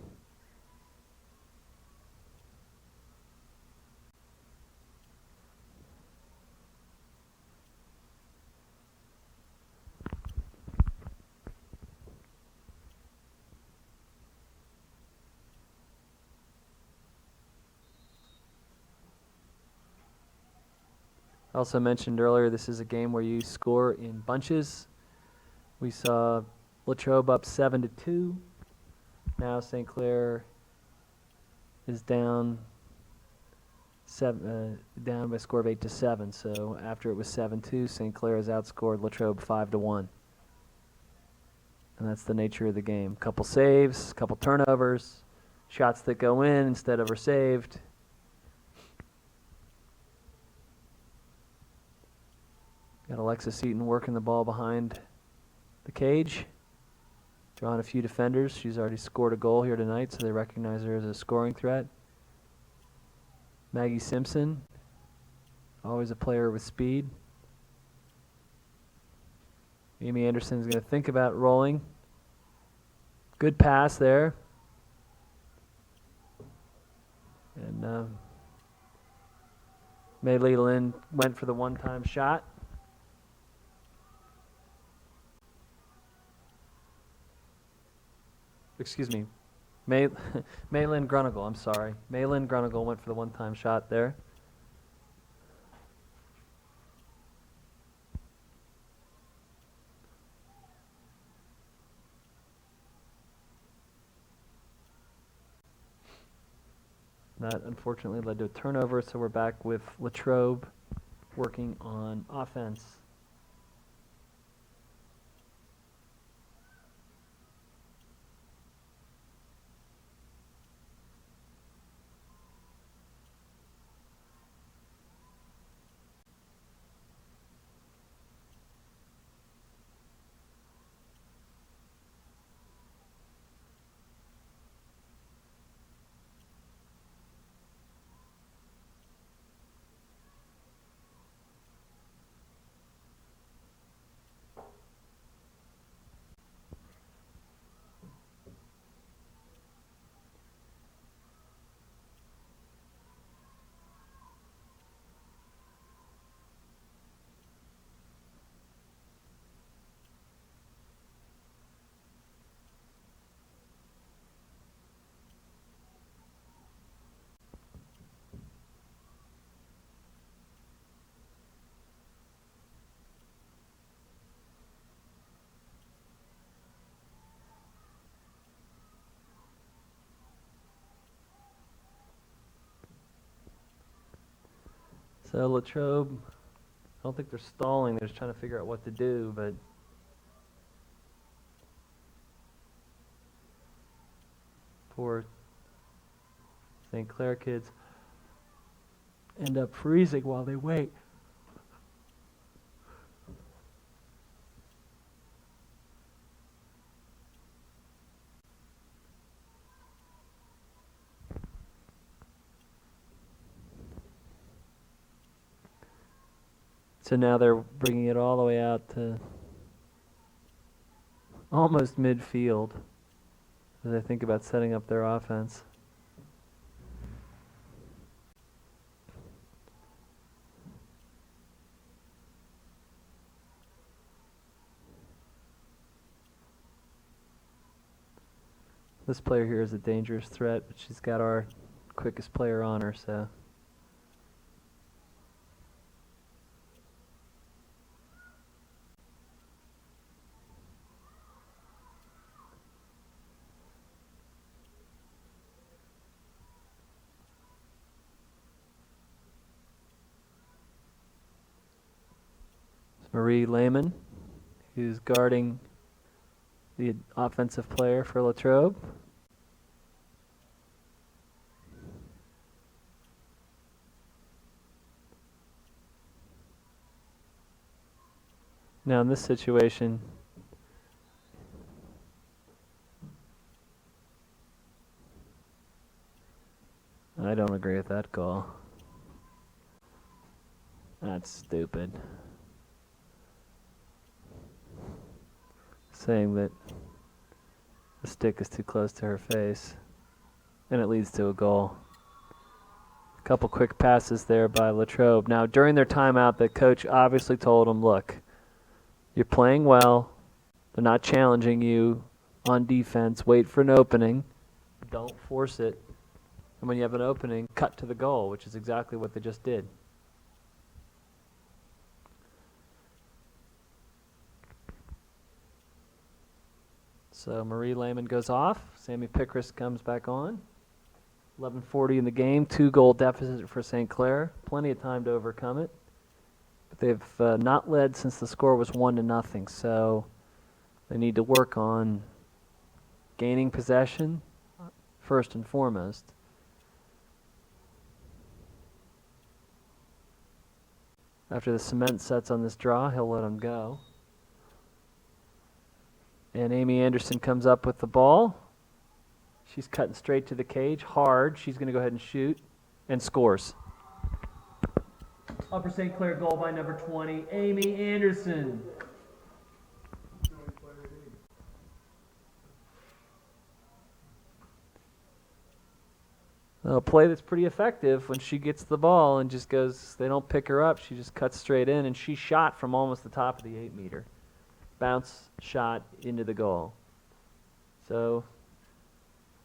I also mentioned earlier this is a game where you score in bunches. We saw Latrobe up 7-2. Now St. Clair is down by a score of 8-7. So after it was 7-2, St. Clair has outscored Latrobe 5-1. And that's the nature of the game. Couple saves, couple turnovers, shots that go in instead of are saved. Got Alexis Eaton working the ball behind the cage, drawing a few defenders. She's already scored a goal here tonight, so they recognize her as a scoring threat. Maggie Simpson, always a player with speed. Amy Anderson's going to think about rolling. Good pass there. And May-Lee Lynn went for the one-time shot. Excuse me, Maylin Grunigal, I'm sorry. Maylin Grunigal went for the one-time shot there. That unfortunately led to a turnover, so we're back with Latrobe working on offense. So Latrobe, I don't think they're stalling. They're just trying to figure out what to do, but poor St. Clair kids end up freezing while they wait. So now they're bringing it all the way out to almost midfield as they think about setting up their offense. This player here is a dangerous threat, but she's got our quickest player on her, so. Marie Lehman, who's guarding the offensive player for Latrobe. Now in this situation, I don't agree with that call. That's stupid. Saying that the stick is too close to her face, and it leads to a goal. A couple quick passes there by Latrobe. Now, during their timeout, the coach obviously told them, look, you're playing well. They're not challenging you on defense. Wait for an opening. Don't force it. And when you have an opening, cut to the goal, which is exactly what they just did. So Marie Lehman goes off. Sammy Pickris comes back on. 11:40 in the game. 2-goal deficit for St. Clair. Plenty of time to overcome it. But they've not led since the score was 1-0. So they need to work on gaining possession first and foremost. After the cement sets on this draw, he'll let him go. And Amy Anderson comes up with the ball. She's cutting straight to the cage, hard. She's going to go ahead and shoot, and scores. Upper St. Clair goal by number 20, Amy Anderson. A play that's pretty effective when she gets the ball and just goes, they don't pick her up, she just cuts straight in, and she shot from almost the top of the 8-meter. Bounce shot into the goal. So,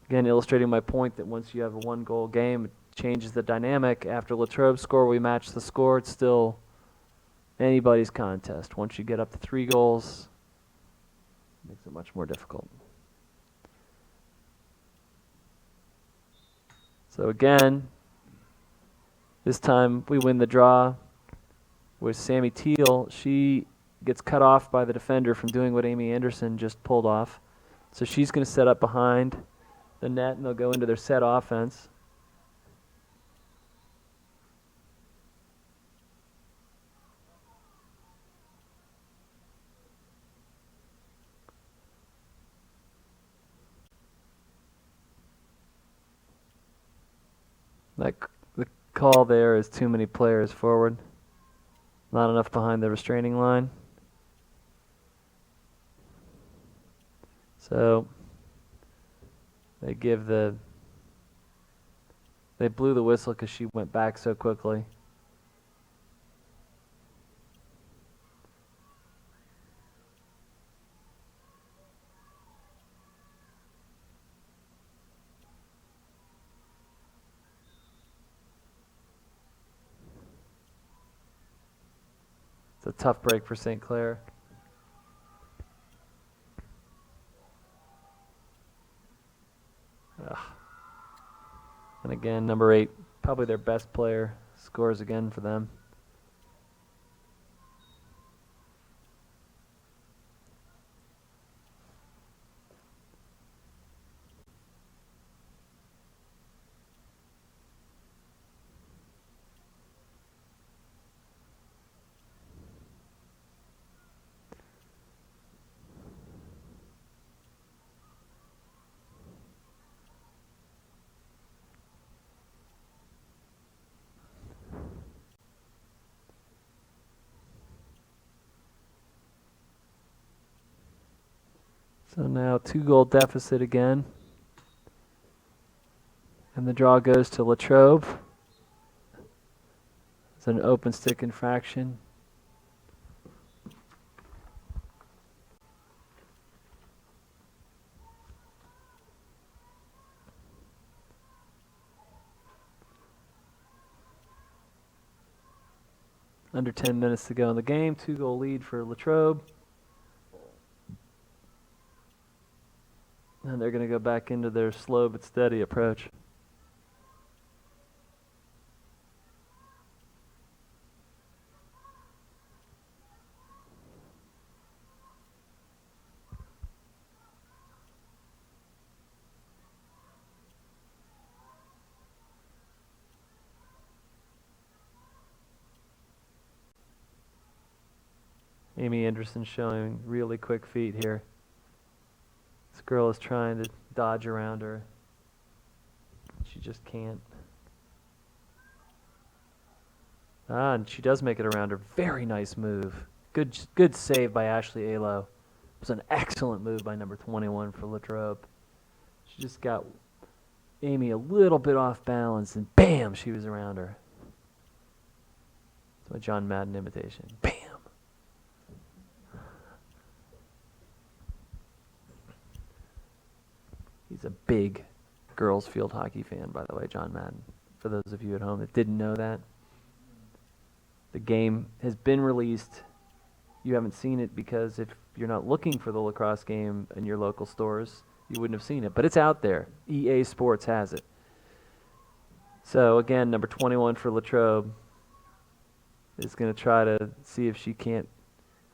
again, illustrating my point that once you have a 1-goal game, it changes the dynamic. After Latrobe's score, we match the score. It's still anybody's contest. Once you get up to 3 goals, it makes it much more difficult. So again, this time we win the draw with Sammy Teal. She gets cut off by the defender from doing what Amy Anderson just pulled off. So she's going to set up behind the net, and they'll go into their set offense. The call there is too many players forward. Not enough behind the restraining line. So they blew the whistle because she went back so quickly. It's a tough break for St. Clair. Ugh. And again, number 8, probably their best player, scores again for them. So now 2-goal deficit again. And the draw goes to Latrobe. It's an open stick infraction. Under 10 minutes to go in the game. 2-goal lead for Latrobe. And they're going to go back into their slow but steady approach. Amy Anderson showing really quick feet here. This girl is trying to dodge around her. She just can't. Ah, and she does make it around her. Very nice move. Good save by Ashley Alo. It was an excellent move by number 21 for Latrobe. She just got Amy a little bit off balance, and bam, she was around her. It's my John Madden imitation. Bam. He's a big girls field hockey fan, by the way, John Madden. For those of you at home that didn't know that. The game has been released. You haven't seen it because if you're not looking for the lacrosse game in your local stores, you wouldn't have seen it. But it's out there. EA Sports has it. So again, number 21 for Latrobe is going to try to see if she can't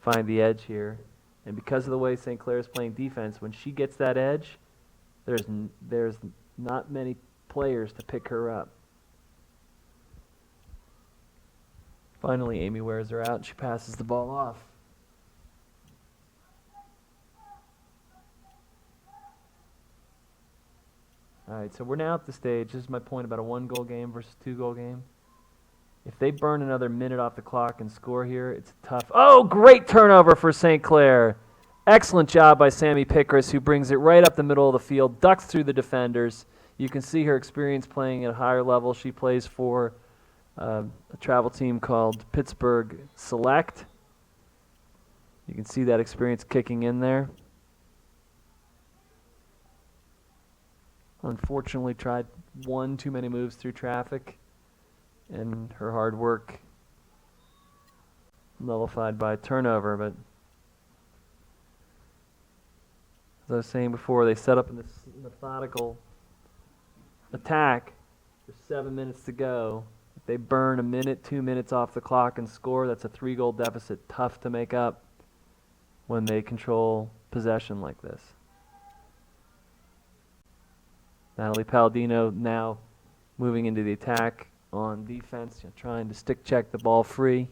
find the edge here. And because of the way St. Clair is playing defense, when she gets that edge, there's not many players to pick her up. Finally, Amy wears her out and she passes the ball off. All right, so we're now at the stage. This is my point about a 1-goal game versus 2-goal game. If they burn another minute off the clock and score here, it's tough. Oh, great turnover for St. Clair. Excellent job by Sammy Pickris, who brings it right up the middle of the field, ducks through the defenders. You can see her experience playing at a higher level. She plays for a travel team called Pittsburgh Select. You can see that experience kicking in there. Unfortunately, tried one too many moves through traffic, and her hard work nullified by turnover. But as I was saying before, they set up in this methodical attack. There's 7 minutes to go. If they burn a minute, 2 minutes off the clock and score, that's a 3-goal deficit. Tough to make up when they control possession like this. Natalie Palladino now moving into the attack on defense, trying to stick check the ball free.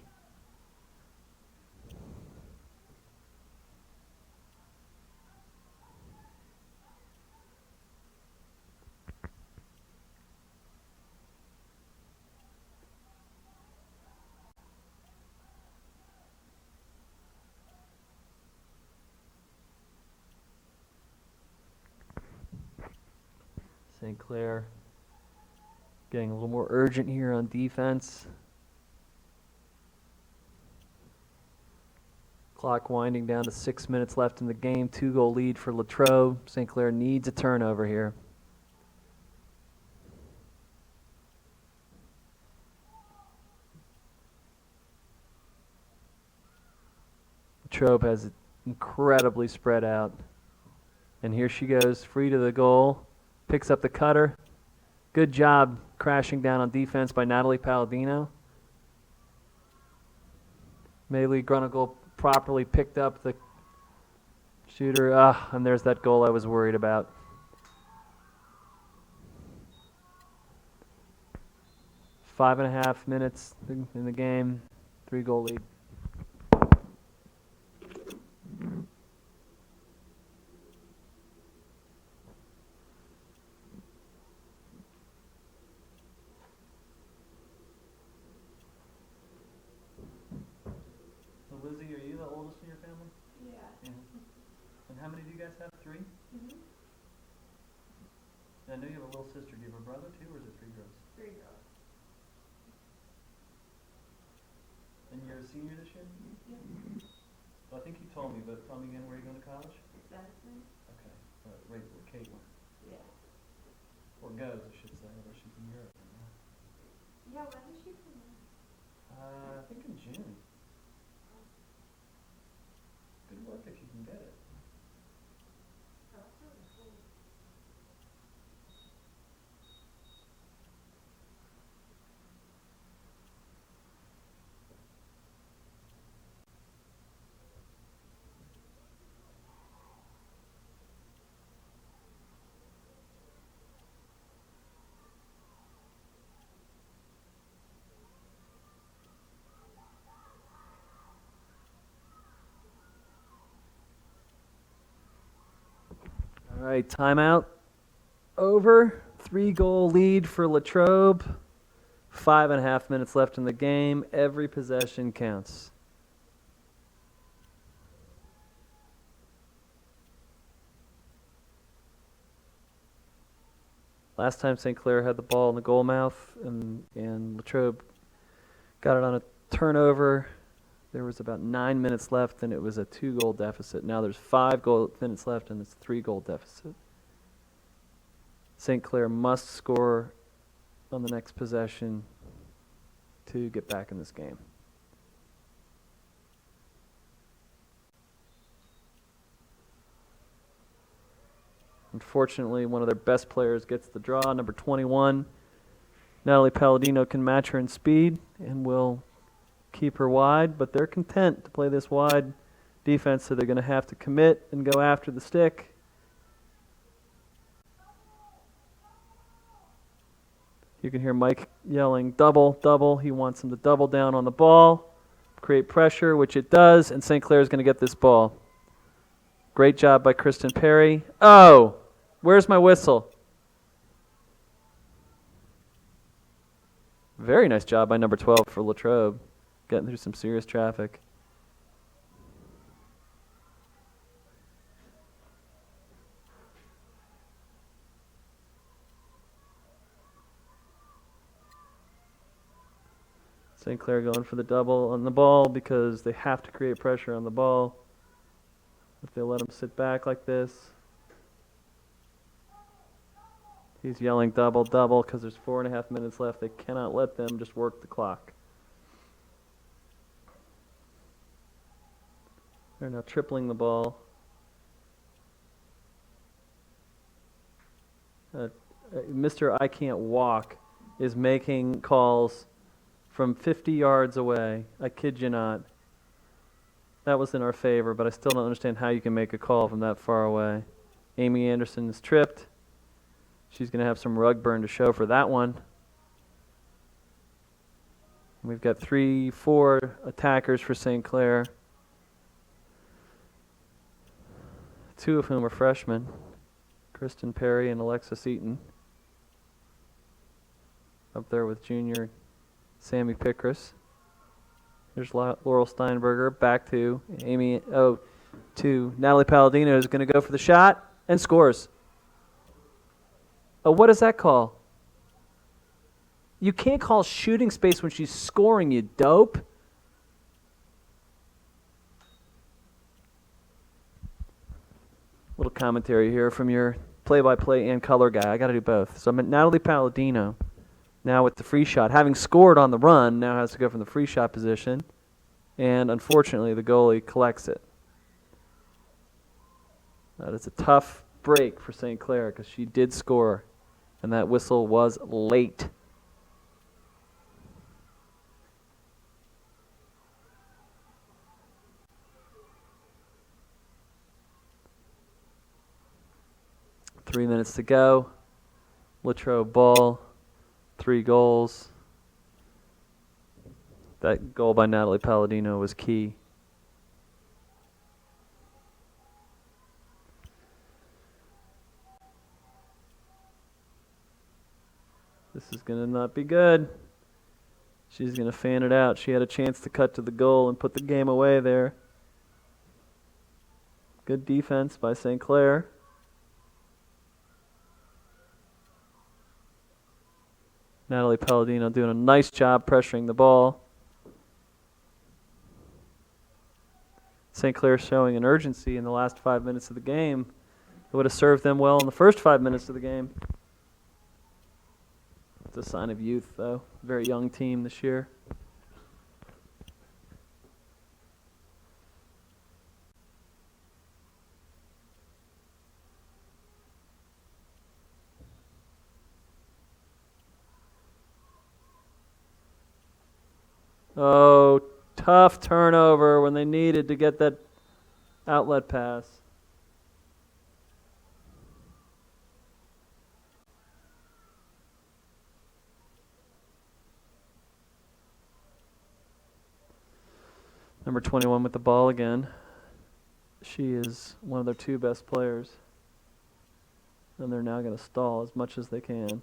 St. Clair getting a little more urgent here on defense. Clock winding down to 6 minutes left in the game. 2-goal lead for Latrobe. St. Clair needs a turnover here. Latrobe has it incredibly spread out. And here she goes, free to the goal. Picks up the cutter. Good job crashing down on defense by Natalie Palladino. Maylee Grunigal properly picked up the shooter. And there's that goal I was worried about. Five and a half minutes in the game. 3-goal lead. Lizzie, are you the oldest in your family? Yeah. And how many do you guys have? 3? Mm-hmm. I know you have a little sister. Do you have a brother too, or is it 3 girls? 3 girls. And you're a senior this year? Yeah. Well, I think you told me, but tell me again where you're going to college? Benson? Okay. Right where Kate went. Yeah. Or goes, I should say, although she's in Europe right now. Yeah, when did she come in? I think in June. Good work if you can get it. That's really cool. All right, timeout over. 3-goal lead for Latrobe. 5.5 minutes left in the game. Every possession counts. Last time St. Clair had the ball in the goal mouth and Latrobe got it on a turnover. There was about 9 minutes left and it was a 2-goal deficit. Now there's 5 minutes left and it's a 3-goal deficit. St. Clair must score on the next possession to get back in this game. Unfortunately, one of their best players gets the draw, number 21. Natalie Palladino can match her in speed and will keep her wide, but they're content to play this wide defense, so they're going to have to commit and go after the stick. You can hear Mike yelling, double, double. He wants him to double down on the ball, create pressure, which it does, and St. Clair is going to get this ball. Great job by Kristen Perry. Oh, where's my whistle? Very nice job by number 12 for Latrobe, getting through some serious traffic. St. Clair going for the double on the ball because they have to create pressure on the ball. If they let him sit back like this. He's yelling double, double because there's 4.5 minutes left. They cannot let them just work the clock. They're now tripling the ball. Mr. I Can't Walk is making calls from 50 yards away. I kid you not. That was in our favor, but I still don't understand how you can make a call from that far away. Amy Anderson is tripped. She's going to have some rug burn to show for that one. We've got 3-4 attackers for St. Clair. 2 of whom are freshmen, Kristen Perry and Alexis Eaton. Up there with junior Sammy Pickris. Here's Laurel Steinberger back to Natalie Palladino, who's going to go for the shot and scores. Oh, what does that call? You can't call shooting space when she's scoring, you dope. Little commentary here from your play-by-play and color guy. I got to do both. So I'm at Natalie Palladino. Now with the free shot, having scored on the run, now has to go from the free shot position. And unfortunately, the goalie collects it. That is a tough break for St. Clair because she did score, and that whistle was late. Three minutes to go. Latrobe ball. 3 goals. That goal by Natalie Palladino was key. This is going to not be good. She's going to fan it out. She had a chance to cut to the goal and put the game away there. Good defense by St. Clair. Natalie Palladino doing a nice job pressuring the ball. St. Clair showing an urgency in the last 5 minutes of the game. It would have served them well in the first 5 minutes of the game. It's a sign of youth, though. Very young team this year. Oh, tough turnover when they needed to get that outlet pass. Number 21 with the ball again. She is one of their 2 best players. And they're now going to stall as much as they can.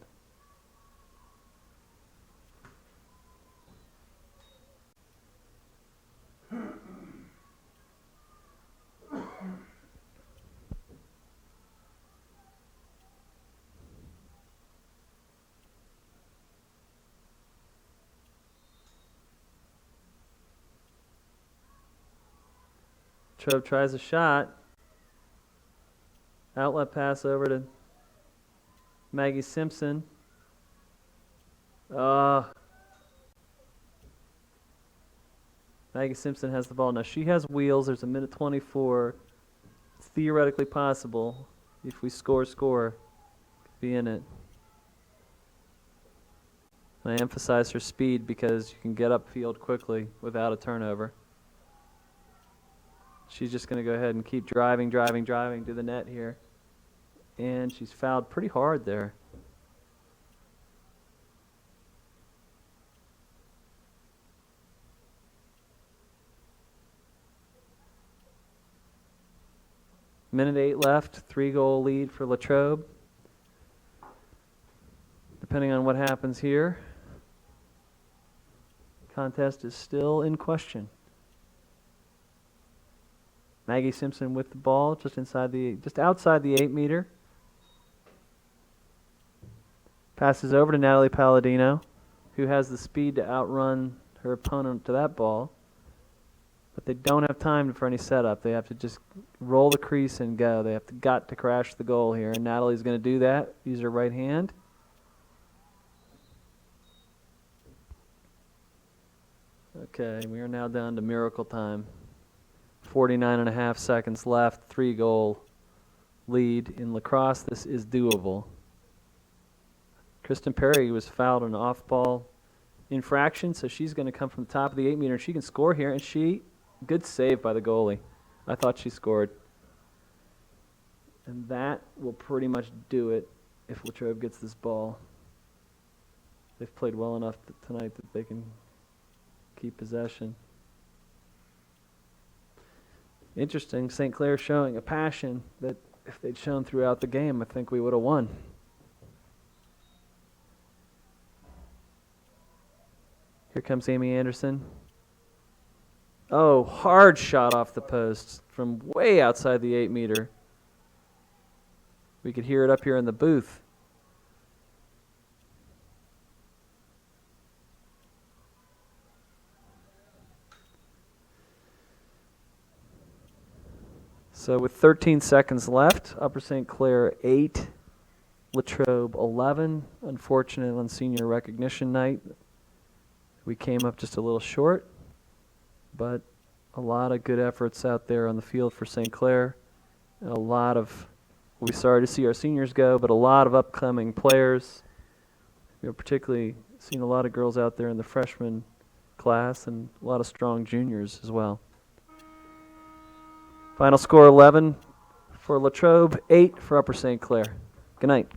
Latrobe tries a shot. Outlet pass over to Maggie Simpson. Maggie Simpson has the ball. Now she has wheels. There's a minute 24. It's theoretically possible. If we score, be in it. I emphasize her speed because you can get upfield quickly without a turnover. She's just going to go ahead and keep driving to the net here. And she's fouled pretty hard there. Minute 8 left, 3-goal lead for Latrobe. Depending on what happens here, contest is still in question. Maggie Simpson with the ball, just outside the 8-meter. Passes over to Natalie Palladino, who has the speed to outrun her opponent to that ball. But they don't have time for any setup. They have to just roll the crease and go. They have got to crash the goal here. And Natalie's going to do that. Use her right hand. Okay, we are now down to miracle time. 49.5 seconds left. 3-goal lead in lacrosse. This is doable. Kristen Perry was fouled an off-ball infraction, so she's going to come from the top of the 8-meter. She can score here, and good save by the goalie. I thought she scored. And that will pretty much do it if Latrobe gets this ball. They've played well enough tonight that they can keep possession. Interesting, St. Clair showing a passion that if they'd shown throughout the game, I think we would have won. Here comes Amy Anderson. Oh, hard shot off the post from way outside the 8-meter. We could hear it up here in the booth. So with 13 seconds left, Upper St. Clair 8, Latrobe 11. Unfortunate on senior recognition night. We came up just a little short, but a lot of good efforts out there on the field for St. Clair. And we're sorry to see our seniors go, but a lot of upcoming players. Particularly seen a lot of girls out there in the freshman class and a lot of strong juniors as well. Final score 11 for Latrobe, 8 for Upper St. Clair. Good night.